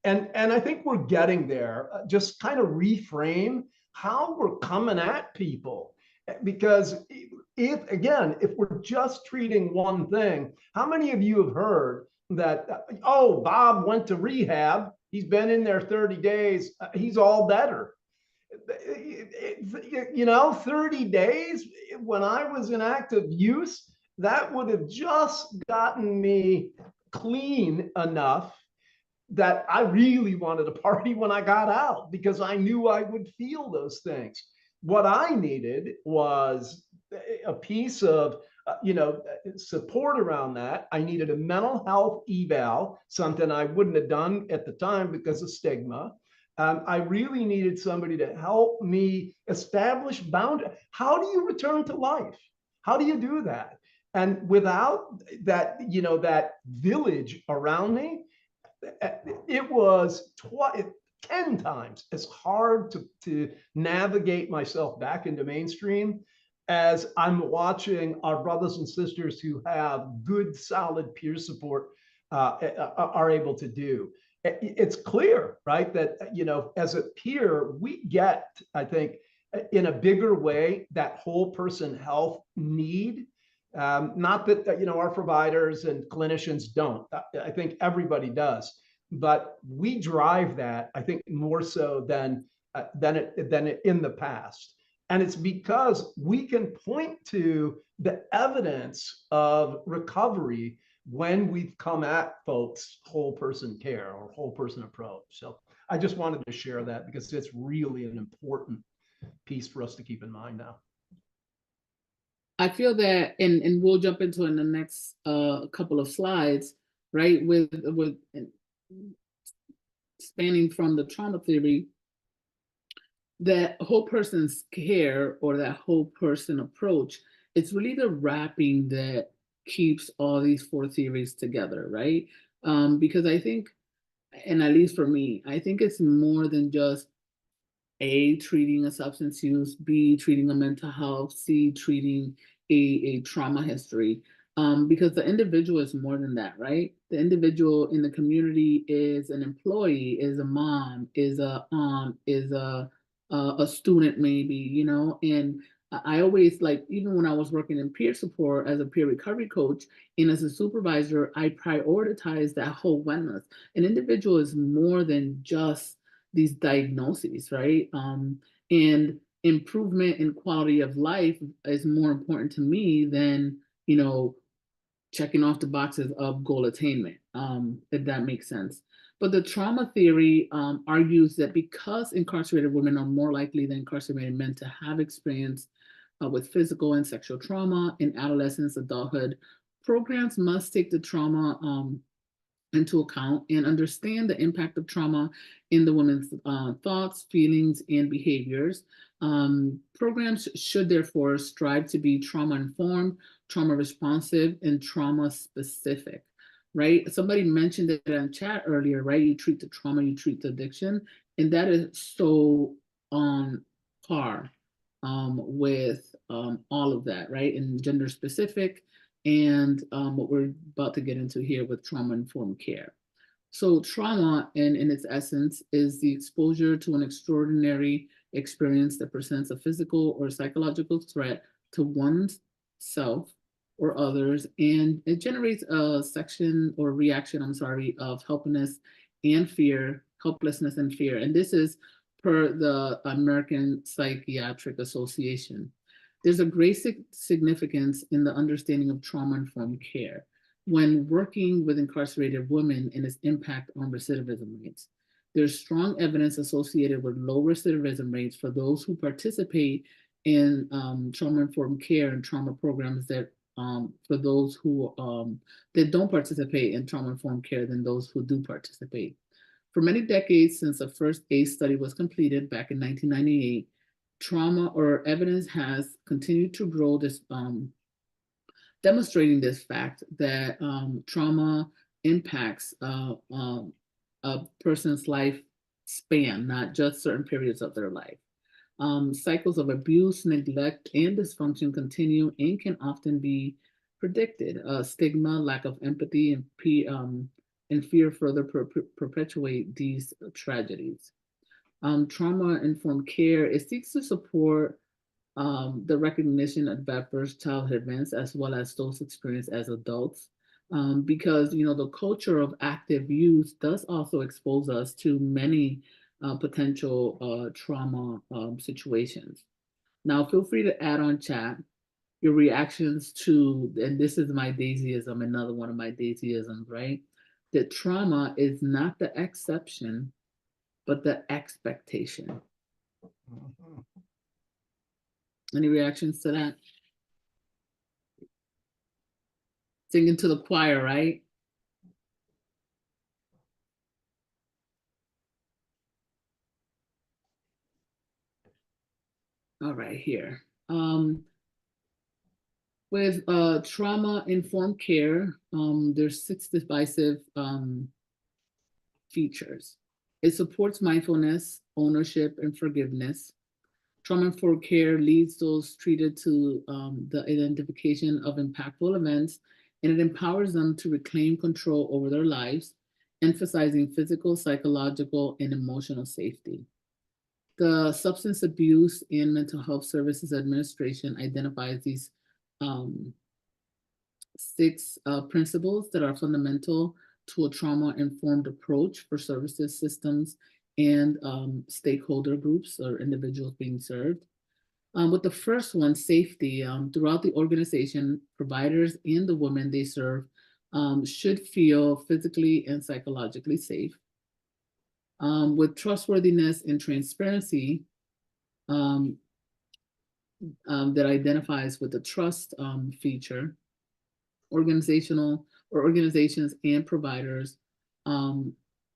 and I think we're getting there. Just kind of reframe how we're coming at people, because if we're just treating one thing, how many of you have heard that? Oh, Bob went to rehab. He's been in there 30 days. He's all better. 30 days when I was in active use, that would have just gotten me clean enough that I really wanted to party when I got out because I knew I would feel those things. what I needed was a piece of support around that. I needed a mental health eval, something I wouldn't have done at the time because of stigma. I really needed somebody to help me establish boundaries. How do you return to life? How do you do that? And without that, that village around me, it was 10 times as hard to navigate myself back into mainstream as I'm watching our brothers and sisters who have good, solid peer support are able to do. It's clear, right, that, as a peer, we get, I think, in a bigger way, that whole person health need. Not that, our providers and clinicians don't. I think everybody does, but we drive that, I think, more so than in the past. And it's because we can point to the evidence of recovery when we've come at folks whole person care or whole person approach. So I just wanted to share that because it's really an important piece for us to keep in mind now. I feel that, and we'll jump into in the next couple of slides, right? With spanning from the trauma theory, that whole person's care or that whole person approach, it's really the wrapping that keeps all these four theories together, right? Because I think, and at least for me, I think it's more than just A, treating a substance use, B, treating a mental health, C, treating a trauma history. Because the individual is more than that, right? The individual in the community is an employee, is a mom, is a aunt, is a student maybe, and I always, like, even when I was working in peer support as a peer recovery coach and as a supervisor, I prioritize that whole wellness. An individual is more than just these diagnoses, right? And improvement in quality of life is more important to me than, checking off the boxes of goal attainment, if that makes sense. But the trauma theory argues that because incarcerated women are more likely than incarcerated men to have experience with physical and sexual trauma in adolescence, adulthood, programs must take the trauma into account and understand the impact of trauma in the women's thoughts, feelings, and behaviors. Programs should therefore strive to be trauma-informed, trauma-responsive, and trauma-specific, right? Somebody mentioned it in chat earlier, right? You treat the trauma, you treat the addiction, and that is so on par with all of that, right? And gender-specific, and what we're about to get into here with trauma-informed care. So trauma, in its essence, is the exposure to an extraordinary experience that presents a physical or psychological threat to one's self or others, and it generates a section or reaction, of helplessness and fear, And this is per the American Psychiatric Association. There's a great significance in the understanding of trauma-informed care when working with incarcerated women and its impact on recidivism rates. There's strong evidence associated with low recidivism rates for those who participate in trauma-informed care and trauma programs that for those who that don't participate in trauma-informed care than those who do participate. For many decades since the first ACE study was completed back in 1998, trauma or evidence has continued to grow, this demonstrating this fact that trauma impacts a person's life span, not just certain periods of their life. Cycles of abuse, neglect, and dysfunction continue and can often be predicted. Stigma, lack of empathy, and fear further perpetuate these tragedies. Trauma-informed care, it seeks to support the recognition of adverse childhood events as well as those experienced as adults. Because the culture of active use does also expose us to many potential trauma situations. Now, feel free to add on chat your reactions to, and this is my Daisyism, another one of my Daisyisms, right? That trauma is not the exception, but the expectation. Any reactions to that? Singing to the choir, right? All right, here. With trauma-informed care, there's 6 divisive features. It supports mindfulness, ownership, and forgiveness. Trauma-informed care leads those treated to the identification of impactful events, and it empowers them to reclaim control over their lives, emphasizing physical, psychological, and emotional safety. The Substance Abuse and Mental Health Services Administration identifies these 6 principles that are fundamental to a trauma-informed approach for services, systems, and stakeholder groups or individuals being served. With the first one, safety, throughout the organization, providers and the women they serve should feel physically and psychologically safe. With trustworthiness and transparency, that identifies with the trust feature, organizations and providers,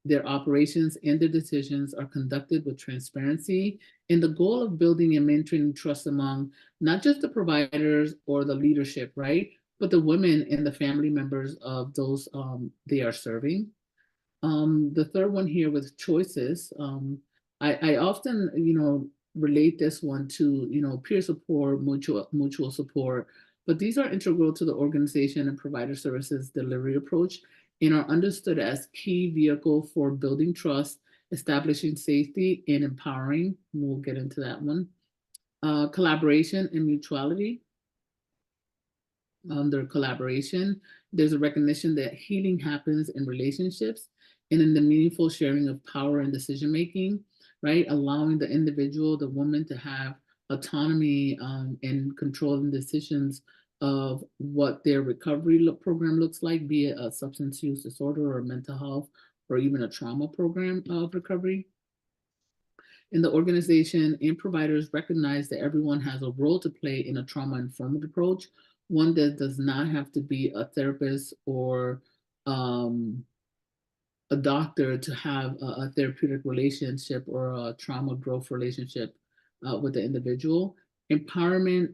their operations and their decisions are conducted with transparency, and the goal of building and maintaining trust among not just the providers or the leadership, right, but the women and the family members of those they are serving. The third one here with choices, I often, relate this one to, peer support, mutual support, but these are integral to the organization and provider services delivery approach and are understood as key vehicle for building trust, establishing safety, and empowering. We'll get into that one. Collaboration and mutuality. Under collaboration, there's a recognition that healing happens in relationships and in the meaningful sharing of power and decision making, right? Allowing the individual, the woman, to have autonomy and control in decisions of what their recovery program looks like, be it a substance use disorder or mental health or even a trauma program of recovery. And the organization and providers recognize that everyone has a role to play in a trauma-informed approach, one that does not have to be a therapist or a doctor to have a therapeutic relationship or a trauma growth relationship with the individual. Empowerment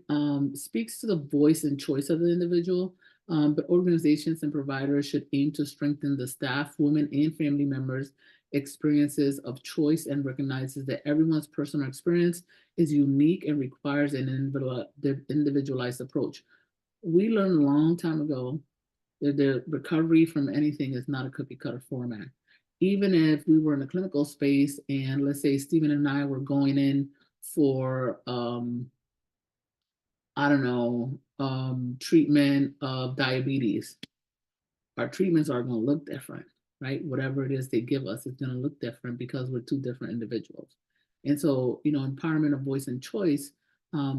speaks to the voice and choice of the individual, but organizations and providers should aim to strengthen the staff, women, and family members' experiences of choice and recognizes that everyone's personal experience is unique and requires an individualized approach. We learned a long time ago that the recovery from anything is not a cookie cutter format. Even if we were in a clinical space and let's say Stephen and I were going in for, I don't know, treatment of diabetes, our treatments are going to look different, right? Whatever it is they give us is going to look different because we're 2 different individuals. And so, empowerment of voice and choice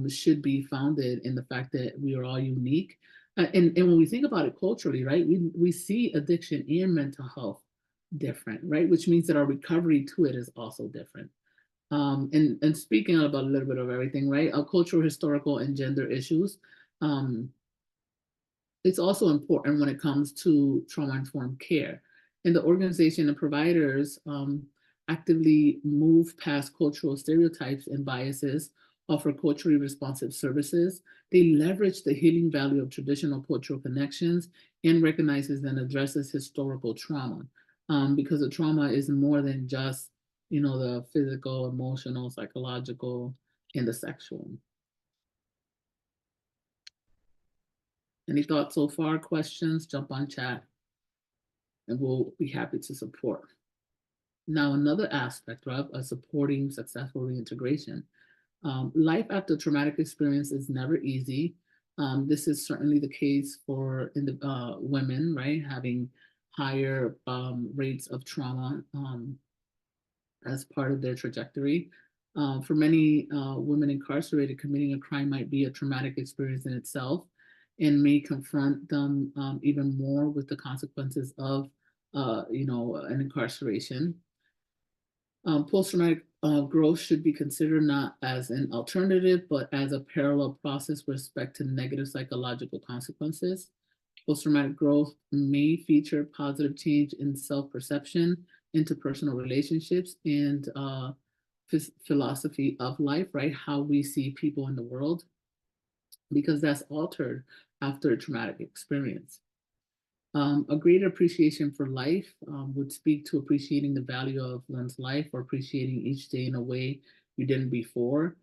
should be founded in the fact that we are all unique. And when we think about it culturally, right, we see addiction and mental health different, right? Which means that our recovery to it is also different. And speaking about a little bit of everything, right? Our cultural, historical, and gender issues. It's also important when it comes to trauma-informed care. And the organization and providers actively move past cultural stereotypes and biases, offer culturally responsive services. They leverage the healing value of traditional cultural connections and recognizes and addresses historical trauma. Because the trauma is more than just, the physical, emotional, psychological, and the sexual. Any thoughts so far? Questions? Jump on chat and we'll be happy to support. Now, another aspect of supporting successful reintegration. Life after traumatic experience is never easy. This is certainly the case for women, right? Having higher rates of trauma as part of their trajectory. For many women incarcerated, committing a crime might be a traumatic experience in itself and may confront them even more with the consequences of, an incarceration. Post-traumatic Growth should be considered not as an alternative, but as a parallel process with respect to negative psychological consequences. Post-traumatic growth may feature positive change in self-perception, interpersonal relationships, and philosophy of life, right? How we see people in the world, because that's altered after a traumatic experience. A greater appreciation for life would speak to appreciating the value of one's life or appreciating each day in a way you didn't before.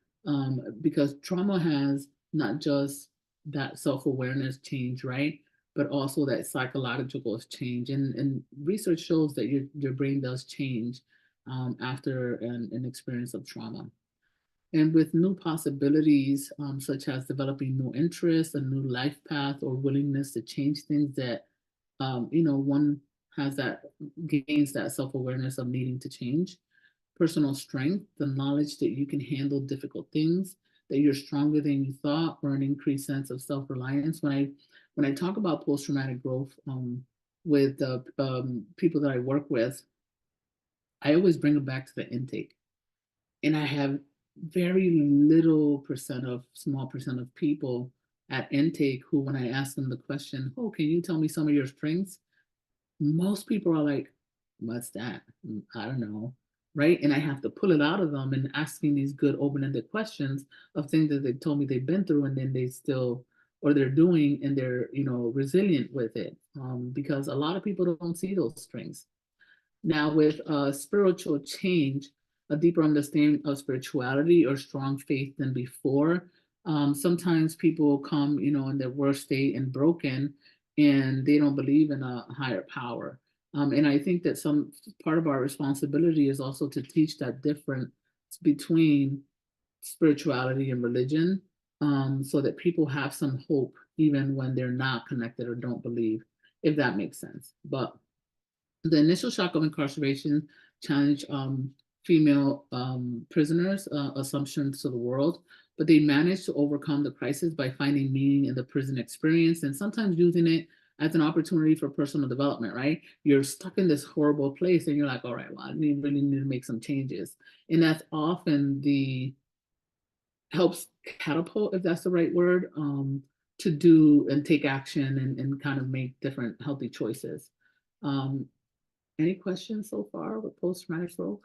Because trauma has not just that self-awareness change, right? But also that psychological change. And research shows that your brain does change after an experience of trauma. And with new possibilities, such as developing new interests, a new life path, or willingness to change things that one has that gains that self-awareness of needing to change. Personal strength, the knowledge that you can handle difficult things, that you're stronger than you thought, or an increased sense of self-reliance. When I talk about post-traumatic growth with people that I work with, I always bring them back to the intake. And I have very small percent of people at intake who, when I ask them the question, oh, can you tell me some of your strengths? Most people are like, what's that? I don't know. Right. And I have to pull it out of them and asking these good open-ended questions of things that they've told me they've been through, and then they still, or they're doing, and they're, resilient with it. Because a lot of people don't see those strengths. Now, with spiritual change, a deeper understanding of spirituality or strong faith than before. Sometimes people come, in their worst state and broken, and they don't believe in a higher power. And I think that some part of our responsibility is also to teach that difference between spirituality and religion, so that people have some hope even when they're not connected or don't believe, if that makes sense. But the initial shock of incarceration challenged female prisoners' assumptions to the world, but they managed to overcome the crisis by finding meaning in the prison experience and sometimes using it as an opportunity for personal development, right? You're stuck in this horrible place and you're like, all right, well, I really need to make some changes. And that's often the helps catapult, if that's the right word, to do and take action and kind of make different healthy choices. Any questions so far with post-traumatic growth?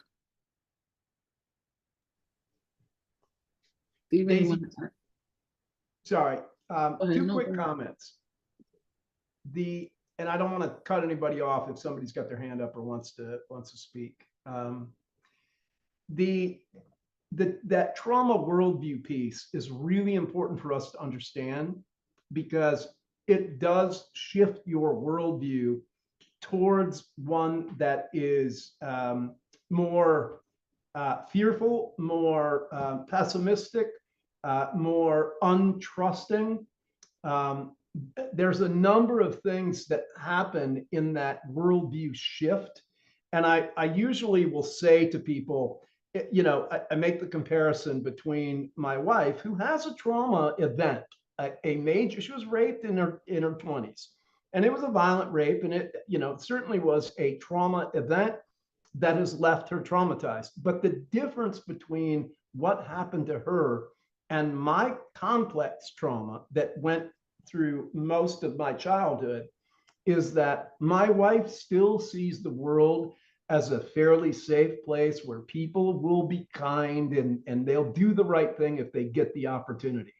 Steve, Daisy, anyone? sorry, two No, quick comments. And I don't want to cut anybody off if somebody's got their hand up or wants to speak. That trauma worldview piece is really important for us to understand, because it does shift your worldview towards one that is more fearful, more pessimistic, more untrusting. There's a number of things that happen in that worldview shift. And I usually will say to people, I make the comparison between my wife, who has a trauma event, a major, she was raped in her 20s. And it was a violent rape. And it, certainly was a trauma event that has left her traumatized. But the difference between what happened to her and my complex trauma that went through most of my childhood is that my wife still sees the world as a fairly safe place where people will be kind and they'll do the right thing if they get the opportunity.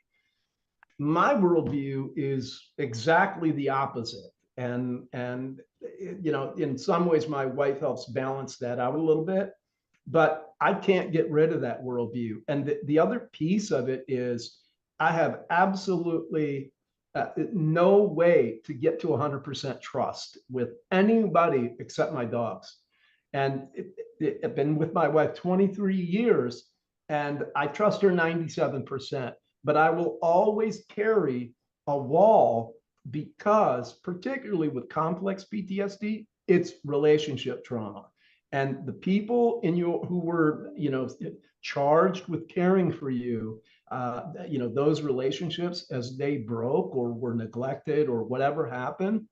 My worldview is exactly the opposite. And in some ways, my wife helps balance that out a little bit, but I can't get rid of that worldview. And the other piece of it is I have absolutely no way to get to 100% trust with anybody except my dogs. And I've been with my wife 23 years, and I trust her 97%, but I will always carry a wall, because particularly with complex PTSD, it's relationship trauma. And the people who were, charged with caring for you, those relationships, as they broke or were neglected or whatever happened,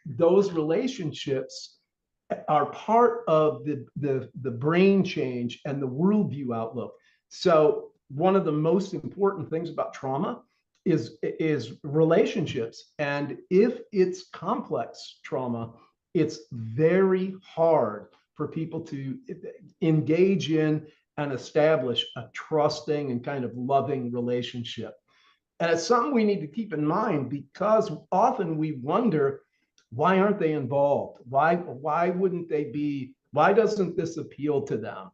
those relationships are part of the brain change and the worldview outlook. So one of the most important things about trauma is relationships. And if it's complex trauma, it's very hard for people to engage in and establish a trusting and kind of loving relationship. And it's something we need to keep in mind, because often we wonder, why aren't they involved? Why wouldn't they be? Why doesn't this appeal to them?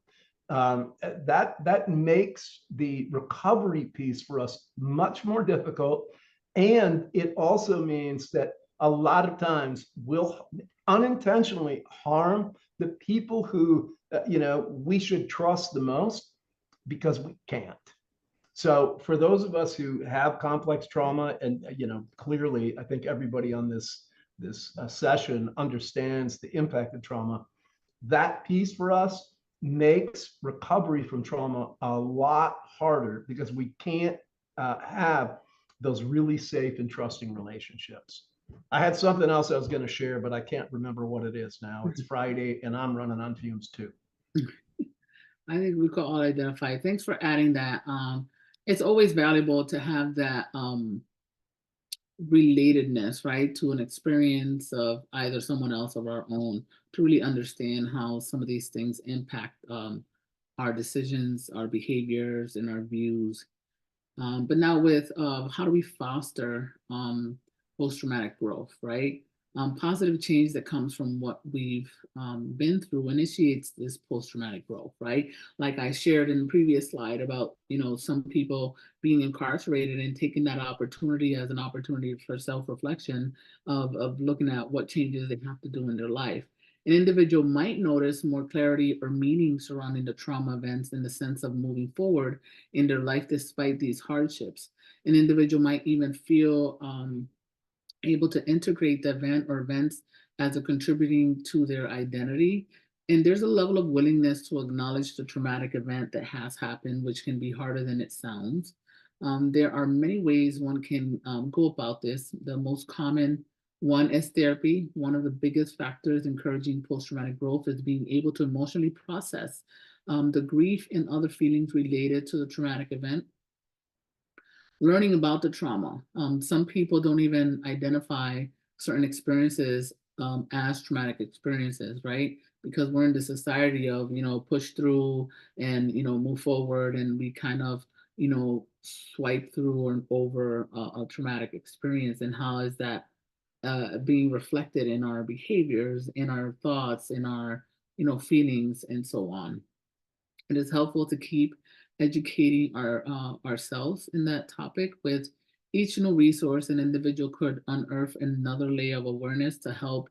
That makes the recovery piece for us much more difficult. And it also means that a lot of times we'll unintentionally harm the people who we should trust the most, because we can't. So for those of us who have complex trauma, and clearly I think everybody on this session understands the impact of trauma, that piece for us makes recovery from trauma a lot harder, because we can't have those really safe and trusting relationships. I had something else I was going to share, but I can't remember what it is now. It's Friday and I'm running on fumes too. I think we could all identify. Thanks for adding that. It's always valuable to have that relatedness, right, to an experience of either someone else or our own, to really understand how some of these things impact our decisions, our behaviors, and our views. But now with how do we foster post-traumatic growth, right? Positive change that comes from what we've been through initiates this post-traumatic growth, right? Like I shared in the previous slide about, some people being incarcerated and taking that opportunity as an opportunity for self-reflection of looking at what changes they have to do in their life. An individual might notice more clarity or meaning surrounding the trauma events in the sense of moving forward in their life despite these hardships. An individual might even feel able to integrate the event or events as a contributing to their identity. And there's a level of willingness to acknowledge the traumatic event that has happened, which can be harder than it sounds. There are many ways one can go about this. The most common one is therapy. One of the biggest factors encouraging post-traumatic growth is being able to emotionally process the grief and other feelings related to the traumatic event. Learning about the trauma. Some people don't even identify certain experiences as traumatic experiences, right? Because we're in the society of, push through and, move forward, and we kind of, swipe through and over a traumatic experience. And how is that being reflected in our behaviors, in our thoughts, in our, feelings, and so on. It is helpful to keep educating ourselves in that topic. With each new resource, an individual could unearth another layer of awareness to help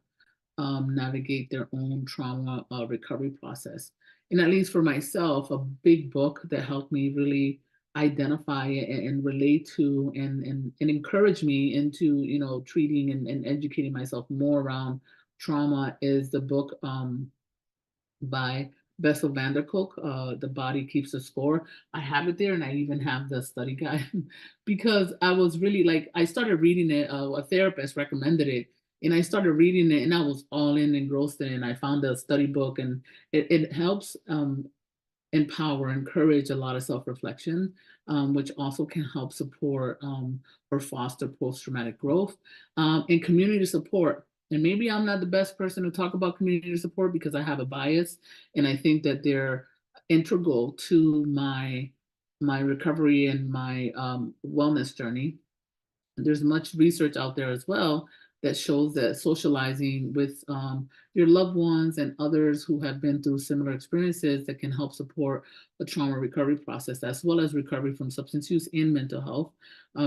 navigate their own trauma recovery process. And at least for myself, a big book that helped me really identify and relate to and encourage me into treating and educating myself more around trauma is the book by Bessel van der Kolk, The Body Keeps the Score. I have it there, and I even have the study guide because I was really like, I started reading it, a therapist recommended it, and I started reading it, and I was all in, engrossed in it, and I found the study book, and it helps empower, encourage a lot of self-reflection, which also can help support or foster post-traumatic growth, and community support. And maybe I'm not the best person to talk about community support because I have a bias, and I think that they're integral to my recovery and my wellness journey. There's much research out there as well that shows that socializing with your loved ones and others who have been through similar experiences that can help support the trauma recovery process, as well as recovery from substance use and mental health.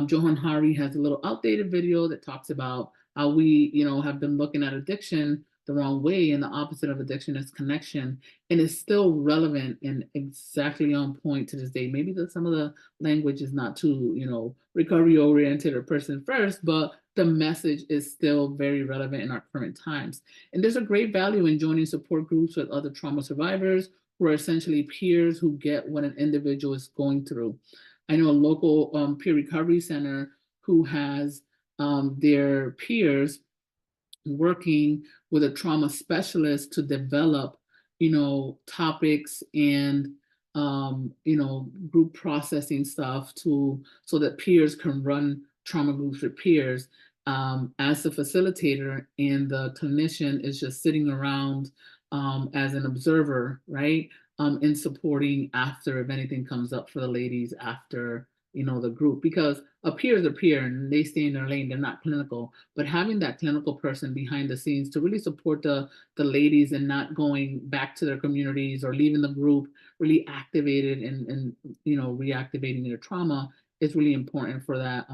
Johan Hari has a little outdated video that talks about how we, have been looking at addiction the wrong way, and the opposite of addiction is connection, and it's still relevant and exactly on point to this day. Maybe some of the language is not too, recovery oriented or person first, but the message is still very relevant in our current times. And there's a great value in joining support groups with other trauma survivors who are essentially peers who get what an individual is going through. I know a local peer recovery center who has their peers working with a trauma specialist to develop, topics and, group processing stuff so that peers can run trauma groups with peers. As the facilitator and the clinician is just sitting around as an observer, right? In supporting after if anything comes up for the ladies after the group, because a peer is a peer and they stay in their lane, they're not clinical, but having that clinical person behind the scenes to really support the ladies and not going back to their communities or leaving the group really activated and reactivating their trauma is really important for that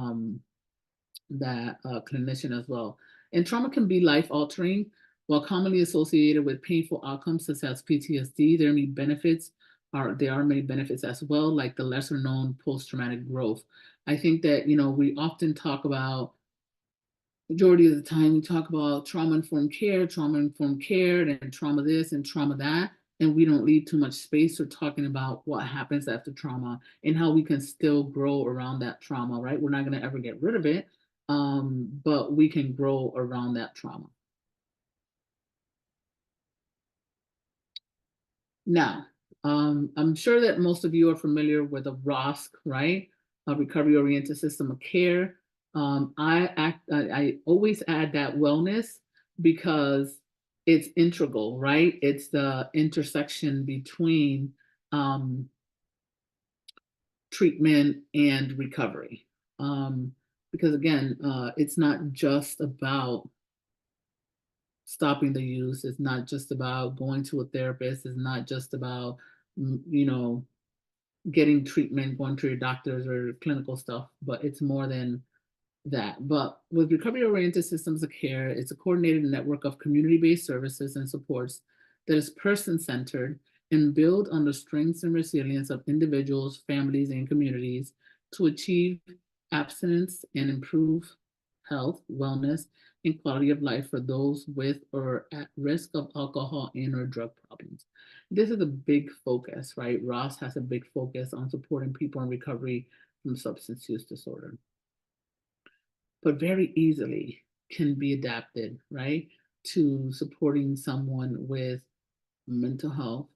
clinician as well. And trauma can be life altering. While commonly associated with painful outcomes such as PTSD, there are many benefits as well, like the lesser known post-traumatic growth. I think that, we often talk about, majority of the time, we talk about trauma-informed care, and trauma this and trauma that, and we don't leave too much space for talking about what happens after trauma and how we can still grow around that trauma, right? We're not going to ever get rid of it, but we can grow around that trauma. Now, I'm sure that most of you are familiar with a ROSC, right? A recovery-oriented system of care. I always add that wellness because it's integral, right? It's the intersection between treatment and recovery. Because again, it's not just about stopping the use. It's not just about going to a therapist. It's not just about, getting treatment, going to your doctors or clinical stuff, but it's more than that. But with recovery-oriented systems of care, it's a coordinated network of community-based services and supports that is person-centered and build on the strengths and resilience of individuals, families, and communities to achieve abstinence and improve health, wellness, and quality of life for those with or at risk of alcohol and or drug problems. This is a big focus, right? Ross has a big focus on supporting people in recovery from substance use disorder, but very easily can be adapted, right, to supporting someone with mental health,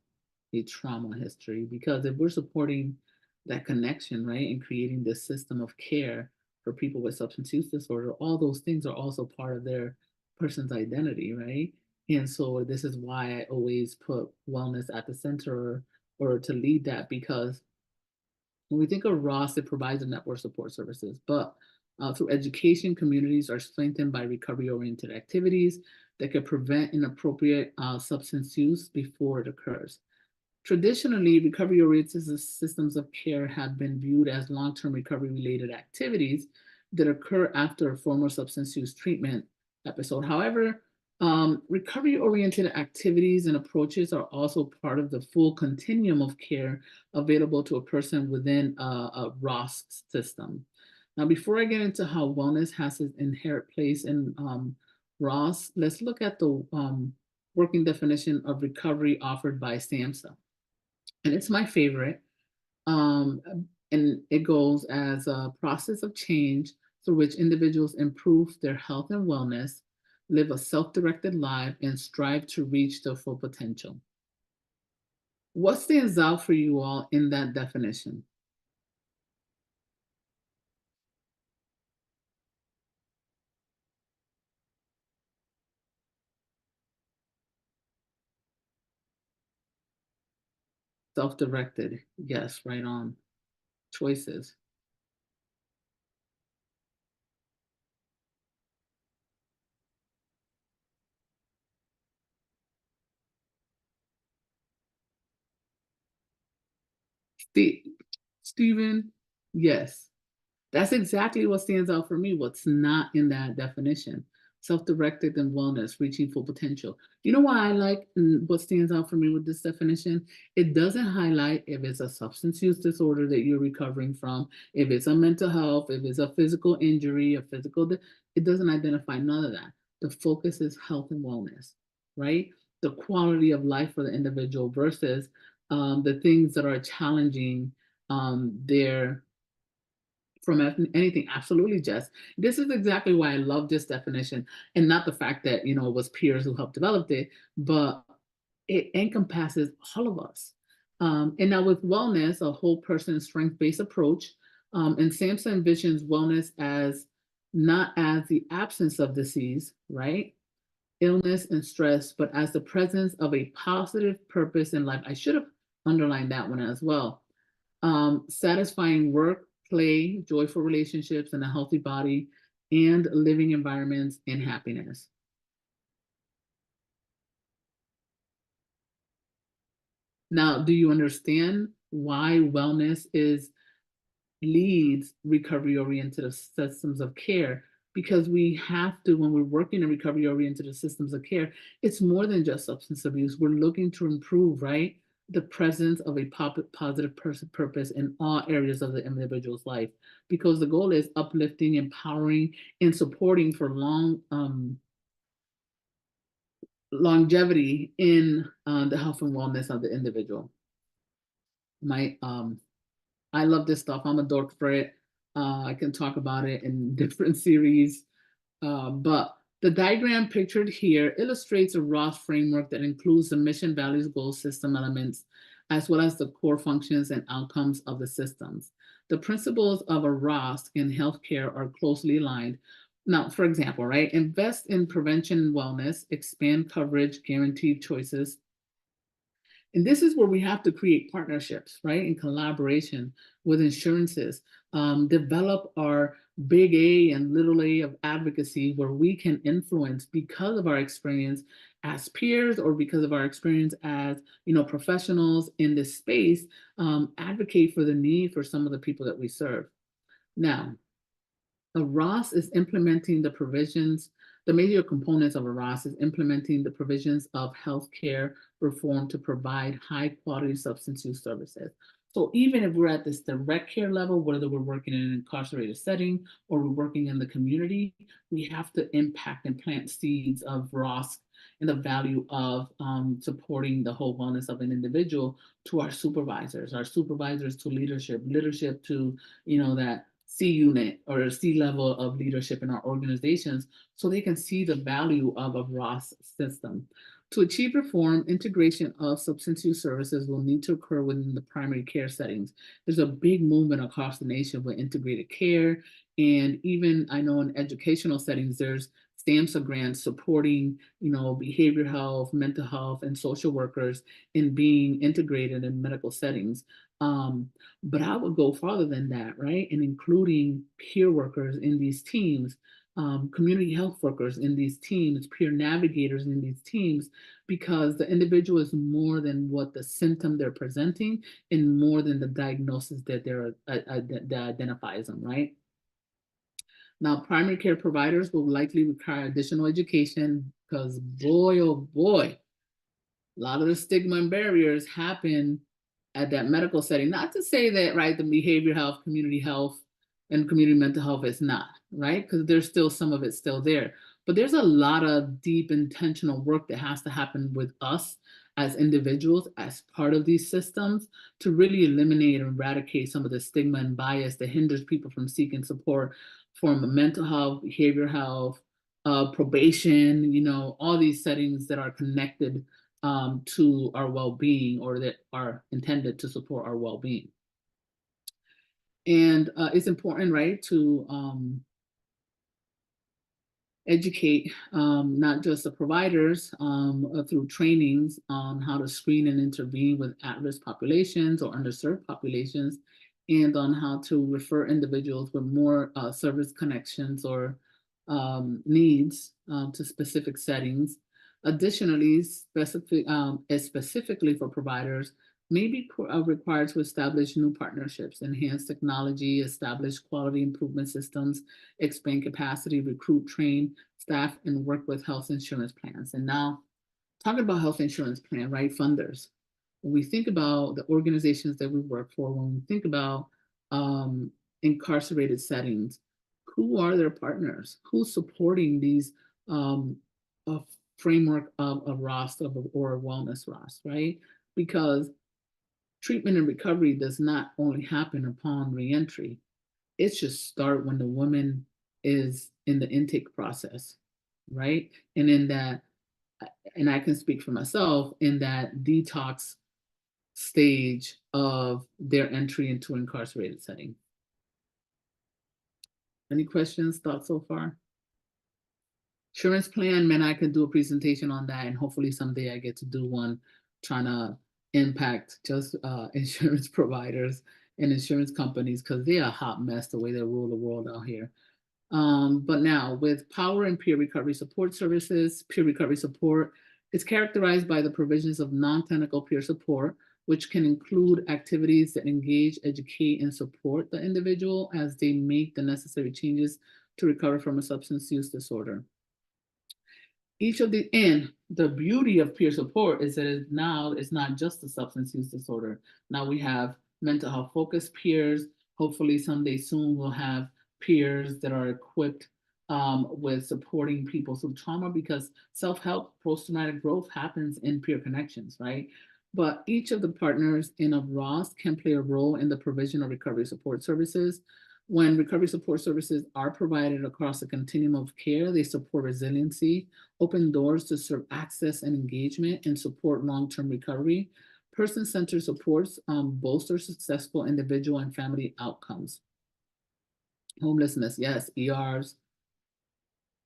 a trauma history. Because if we're supporting that connection, right, and creating this system of care for people with substance use disorder, all those things are also part of their person's identity, right? And so this is why I always put wellness at the center or to lead that, because when we think of Ross, it provides a network support services, but through education, communities are strengthened by recovery-oriented activities that can prevent inappropriate substance use before it occurs. Traditionally, recovery-oriented systems of care have been viewed as long-term recovery-related activities that occur after a former substance use treatment episode. However, recovery-oriented activities and approaches are also part of the full continuum of care available to a person within a ROS system. Now, before I get into how wellness has its inherent place in ROS, let's look at the working definition of recovery offered by SAMHSA. And it's my favorite. And it goes as a process of change through which individuals improve their health and wellness, live a self-directed life, and strive to reach their full potential. What stands out for you all in that definition? Self-directed, yes, right on. Choices. Stephen, yes. That's exactly what stands out for me. What's not in that definition? Self-directed and wellness, reaching full potential. You know why I like what stands out for me with this definition? It doesn't highlight if it's a substance use disorder that you're recovering from, if it's a mental health, if it's a physical injury, it doesn't identify none of that. The focus is health and wellness, right? The quality of life for the individual versus the things that are challenging their from anything. Absolutely, Jess. This is exactly why I love this definition, and not the fact that it was peers who helped develop it, but it encompasses all of us. And now with wellness, a whole person strength-based approach, and Samsa envisions wellness as not as the absence of disease, right? Illness and stress, but as the presence of a positive purpose in life. I should have underlined that one as well. Satisfying work, play, joyful relationships, and a healthy body, and living environments and happiness. Now, do you understand why wellness leads recovery-oriented systems of care? Because we have to, when we're working in recovery-oriented systems of care, it's more than just substance abuse. We're looking to improve, right? The presence of a positive purpose in all areas of the individual's life, because the goal is uplifting, empowering, and supporting for longevity in the health and wellness of the individual. I love this stuff. I'm a dork for it. I can talk about it in different series. But the diagram pictured here illustrates a ROS framework that includes the mission, values, goals, system elements, as well as the core functions and outcomes of the systems. The principles of a ROS in healthcare are closely aligned. Now, for example, right, invest in prevention and wellness, expand coverage, guaranteed choices. And this is where we have to create partnerships, right, in collaboration with insurances, develop our big A and little a of advocacy where we can influence because of our experience as peers or because of our experience as professionals in this space, advocate for the need for some of the people that we serve. Now, a ROS is implementing the provisions. The major components of a ROS is implementing the provisions of healthcare reform to provide high quality substance use services. So even if we're at this direct care level, whether we're working in an incarcerated setting or we're working in the community, we have to impact and plant seeds of ROS and the value of supporting the whole wellness of an individual to our supervisors to leadership to, that C unit or C level of leadership in our organizations so they can see the value of a ROS system. To achieve reform, integration of substance use services will need to occur within the primary care settings. There's a big movement across the nation with integrated care, and even I know in educational settings, there's SAMHSA grants supporting, behavioral health, mental health, and social workers in being integrated in medical settings. But I would go farther than that, right? And including peer workers in these teams, community health workers in these teams, peer navigators in these teams, because the individual is more than what the symptom they're presenting and more than the diagnosis that that identifies them, right? Now, primary care providers will likely require additional education because boy, oh boy, a lot of the stigma and barriers happen at that medical setting. Not to say that, right, the behavioral health, community health, and community mental health is not, right? Because there's still some of it still there. But there's a lot of deep intentional work that has to happen with us as individuals, as part of these systems, to really eliminate and eradicate some of the stigma and bias that hinders people from seeking support from mental health, behavioral health, probation, all these settings that are connected to our well-being or that are intended to support our well-being. And it's important, right, to educate not just the providers through trainings on how to screen and intervene with at-risk populations or underserved populations, and on how to refer individuals with more service connections or needs to specific settings. Additionally, specifically for providers, may be required to establish new partnerships, enhance technology, establish quality improvement systems, expand capacity, recruit, train staff, and work with health insurance plans. And now, talking about health insurance plan, right? Funders. When we think about the organizations that we work for, when we think about incarcerated settings, who are their partners? Who's supporting these framework of a ROS or a wellness ROS, right? Because treatment and recovery does not only happen upon reentry. it should start when the woman is in the intake process, right? And in that, and I can speak for myself, in that detox stage of their entry into incarcerated setting. Any questions, thoughts so far? Insurance plan, man, I could do a presentation on that, and hopefully someday I get to do one trying to impact just insurance providers and insurance companies, because they're a hot mess the way they rule the world out here. But now, with power and peer recovery support services, peer recovery support is characterized by the provisions of non-clinical peer support, which can include activities that engage, educate, and support the individual as they make the necessary changes to recover from a substance use disorder. Each of and the beauty of peer support is that it's not just a substance use disorder. Now we have mental health focused peers. Hopefully someday soon we'll have peers that are equipped with supporting people through trauma, because self-help, post-traumatic growth happens in peer connections, right? But each of the partners in a ROS can play a role in the provision of recovery support services. When recovery support services are provided across the continuum of care, they support resiliency, open doors to serve access and engagement, and support long-term recovery. Person-centered supports bolster successful individual and family outcomes. Homelessness, yes, ERs,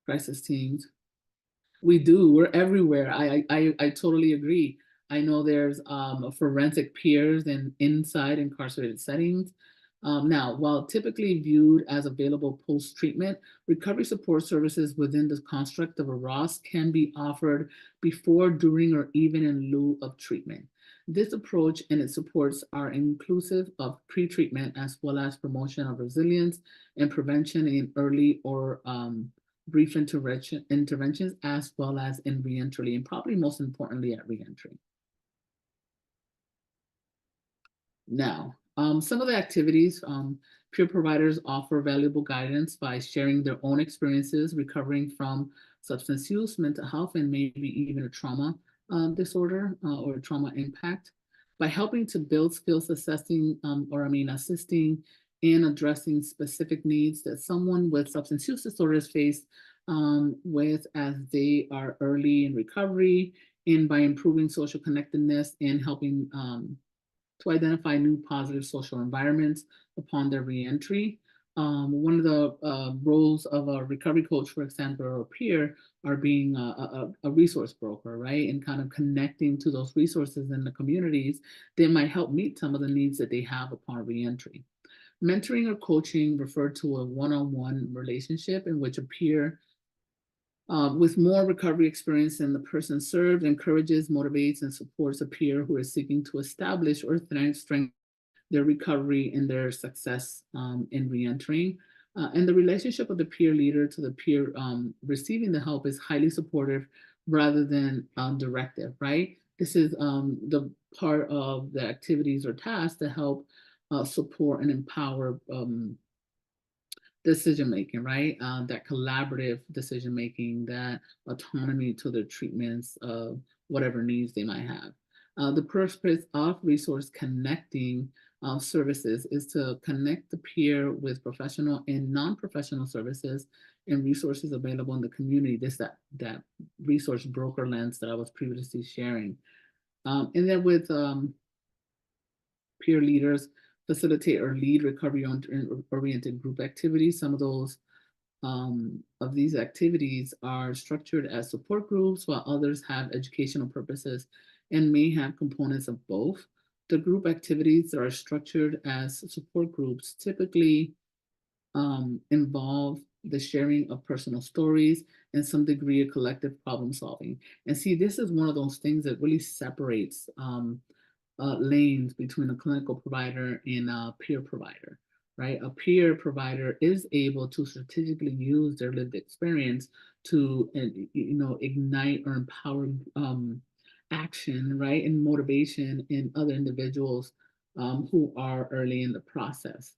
crisis teams. We do, we're everywhere. I totally agree. I know there's forensic peers in inside incarcerated settings. Now, while typically viewed as available post-treatment, recovery support services within the construct of a ROS can be offered before, during, or even in lieu of treatment. This approach and its supports are inclusive of pre-treatment as well as promotion of resilience and prevention in early or brief interventions, as well as in reentry, and probably most importantly at reentry. Now, some of the activities, peer providers offer valuable guidance by sharing their own experiences recovering from substance use, mental health, and maybe even a trauma disorder or trauma impact. By helping to build skills assisting in addressing specific needs that someone with substance use disorders face with as they are early in recovery, and by improving social connectedness and helping to identify new positive social environments upon their reentry. One of the roles of a recovery coach, for example, or a peer, are being a resource broker, right? And kind of connecting to those resources in the communities that might help meet some of the needs that they have upon reentry. Mentoring or coaching referred to a one-on-one relationship in which a peer with more recovery experience than the person served encourages, motivates, and supports a peer who is seeking to establish or strengthen their recovery and their success in reentering. And the relationship of the peer leader to the peer receiving the help is highly supportive rather than directive, right? This is the part of the activities or tasks to help support and empower decision making, right? That collaborative decision making, that autonomy to the treatments of whatever needs they might have. The purpose of resource connecting services is to connect the peer with professional and non-professional services and resources available in the community. This that resource broker lens that I was previously sharing. And then with peer leaders, facilitate or lead recovery-oriented group activities. Some of those of these activities are structured as support groups, while others have educational purposes and may have components of both. The group activities that are structured as support groups typically involve the sharing of personal stories and some degree of collective problem solving. And see, this is one of those things that really separates lanes between a clinical provider and a peer provider, right? A peer provider is able to strategically use their lived experience to, ignite or empower action, right, and motivation in other individuals who are early in the process.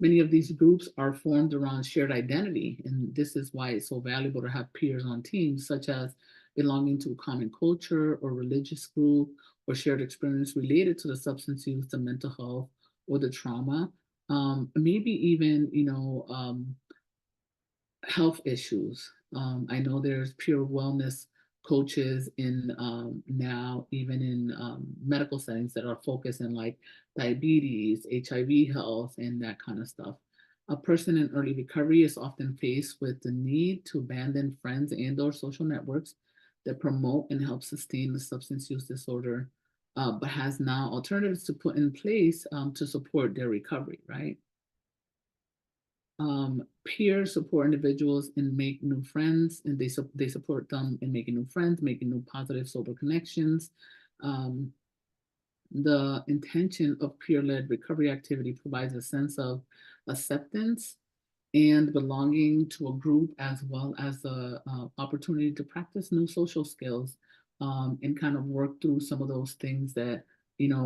Many of these groups are formed around shared identity, and this is why it's so valuable to have peers on teams, such as belonging to a common culture or religious group or shared experience related to the substance use, the mental health, or the trauma. maybe even, health issues. I know there's pure wellness coaches in now, even in medical settings that are focused in like diabetes, HIV health, and that kind of stuff. A person in early recovery is often faced with the need to abandon friends and/or social networks that promote and help sustain the substance use disorder, but has now alternatives to put in place to support their recovery, right? Peers support individuals and make new friends, and they support them in making new friends, making new positive sober connections. Um, the intention of peer-led recovery activity provides a sense of acceptance and belonging to a group, as well as the opportunity to practice new social skills, and kind of work through some of those things that,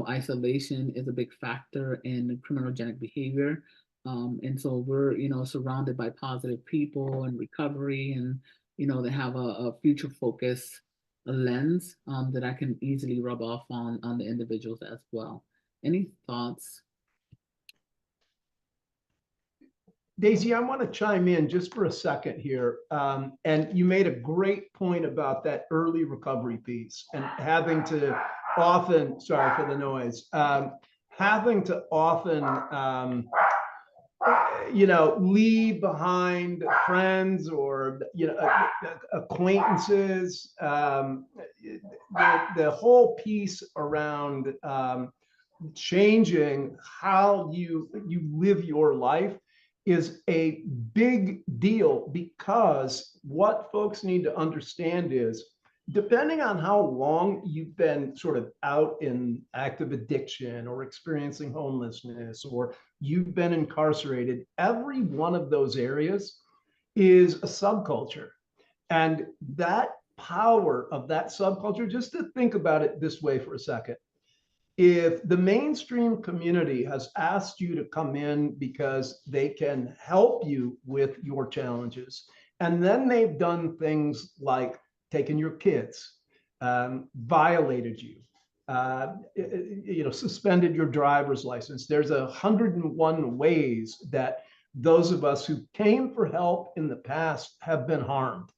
isolation is a big factor in criminogenic behavior. And so we're, surrounded by positive people and recovery, and, they have a future focus lens that I can easily rub off on the individuals as well. Any thoughts? Daisy, I want to chime in just for a second here. And you made a great point about that early recovery piece and having to often, sorry for the noise, having to often, leave behind friends or, acquaintances. The whole piece around changing how you live your life is a big deal, because what folks need to understand is, depending on how long you've been sort of out in active addiction or experiencing homelessness, or you've been incarcerated, every one of those areas is a subculture. And that power of that subculture, just to think about it this way for a second, if the mainstream community has asked you to come in because they can help you with your challenges, and then they've done things like taken your kids, violated you, suspended your driver's license. There's 101 ways that those of us who came for help in the past have been harmed.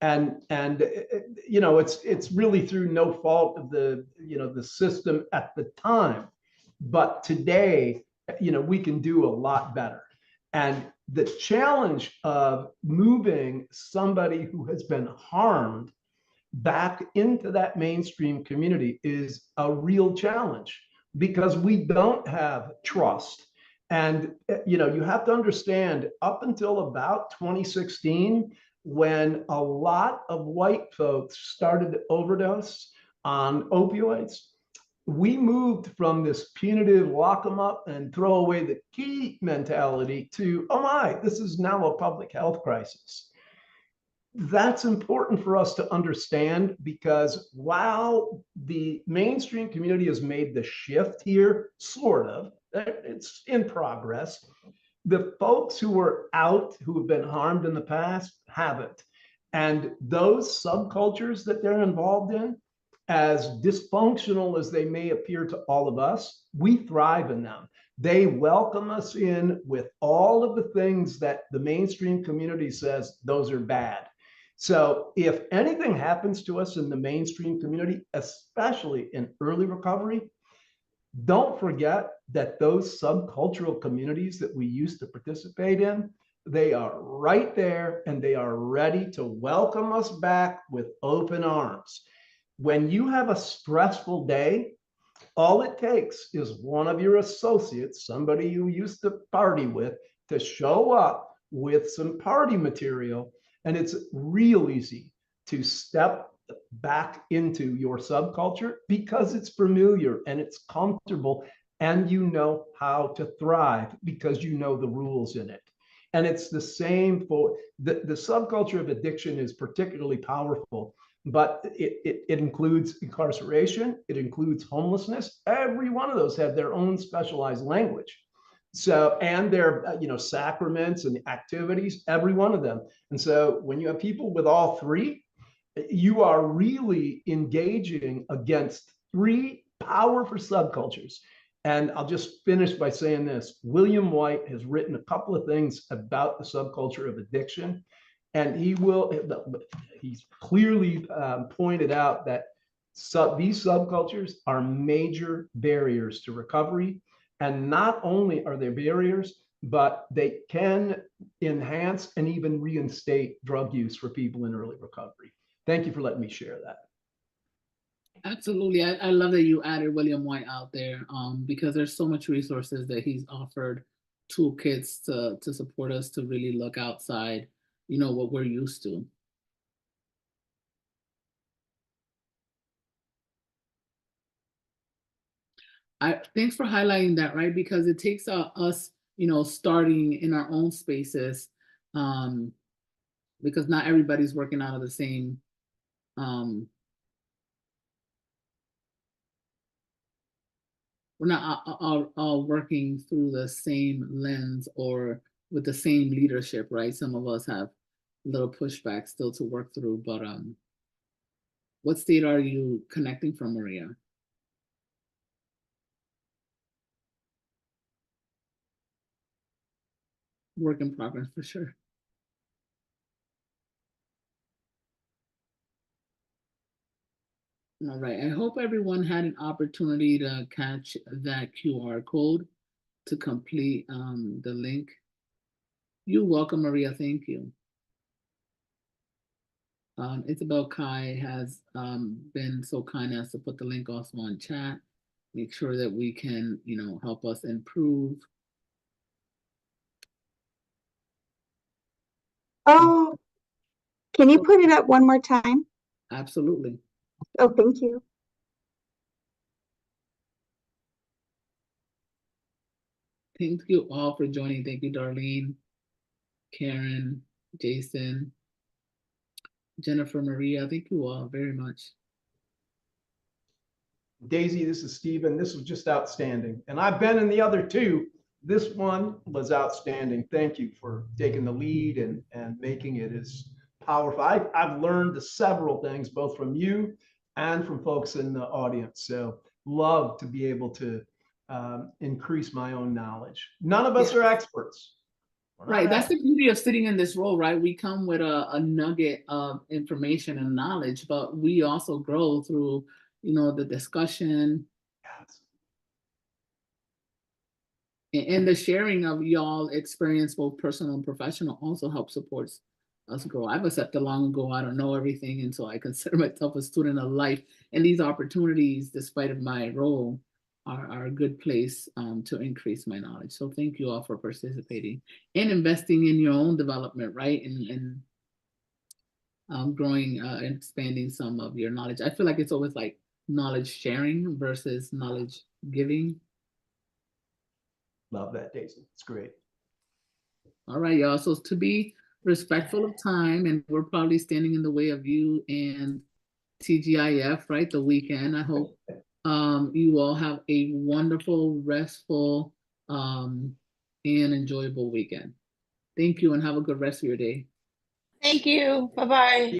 And it's really through no fault of the system at the time, but today we can do a lot better. And the challenge of moving somebody who has been harmed back into that mainstream community is a real challenge, because we don't have trust. And you have to understand, up until about 2016, when a lot of white folks started to overdose on opioids, we moved from this punitive lock them up and throw away the key mentality to, oh my, this is now a public health crisis. That's important for us to understand, because while the mainstream community has made the shift here, sort of, it's in progress, the folks who were out, who have been harmed in the past, haven't. And those subcultures that they're involved in, as dysfunctional as they may appear to all of us, we thrive in them. They welcome us in with all of the things that the mainstream community says those are bad. So if anything happens to us in the mainstream community, especially in early recovery, don't forget that those subcultural communities that we used to participate in, they are right there, and they are ready to welcome us back with open arms. When you have a stressful day, all it takes is one of your associates, somebody you used to party with, to show up with some party material, and it's real easy to step back into your subculture, because it's familiar and it's comfortable, and you know how to thrive because you know the rules in it. And it's the same for the subculture of addiction is particularly powerful, but it includes incarceration, it includes homelessness. Every one of those have their own specialized language. So, and their sacraments and activities, every one of them. And so when you have people with all three, you are really engaging against three powerful subcultures. And I'll just finish by saying this. William White has written a couple of things about the subculture of addiction. And he's clearly pointed out that these subcultures are major barriers to recovery. And not only are they barriers, but they can enhance and even reinstate drug use for people in early recovery. Thank you for letting me share that. Absolutely. I love that you added William White out there, because there's so much resources that he's offered toolkits to support us to really look outside, what we're used to. Thanks for highlighting that, right? Because it takes us, starting in our own spaces, because not everybody's working out of the same, we're not all working through the same lens or with the same leadership, right? Some of us have a little pushback still to work through, but what state are you connecting from, Maria? Work in progress for sure. All right, I hope everyone had an opportunity to catch that QR code to complete the link. You're welcome, Maria, thank you. Isabel Kai has been so kind as to put the link also on chat. Make sure that we can, help us improve. Oh, can you put it up one more time? Absolutely. Oh, thank you. Thank you all for joining. Thank you, Darlene, Karen, Jason, Jennifer, Maria. Thank you all very much. Daisy, this is Stephen. This was just outstanding. And I've been in the other two. This one was outstanding. Thank you for taking the lead and making it as powerful. I've learned several things, both from you and from folks in the audience. So love to be able to increase my own knowledge. None of us are experts. Right, that's the beauty of sitting in this role, right? We come with a nugget of information and knowledge, but we also grow through, the discussion. Yes. And the sharing of y'all experience, both personal and professional, also helps supports us grow. I've accepted long ago, I don't know everything, and so I consider myself a student of life. And these opportunities, despite of my role, are a good place to increase my knowledge. So thank you all for participating and investing in your own development, right? And growing and expanding some of your knowledge. I feel like it's always like knowledge sharing versus knowledge giving. Love that, Daisy. It's great. All right, y'all. So to be respectful of time, and we're probably standing in the way of you and TGIF, right? The weekend. I hope you all have a wonderful, restful, and enjoyable weekend. Thank you, and have a good rest of your day. Thank you. Bye-bye.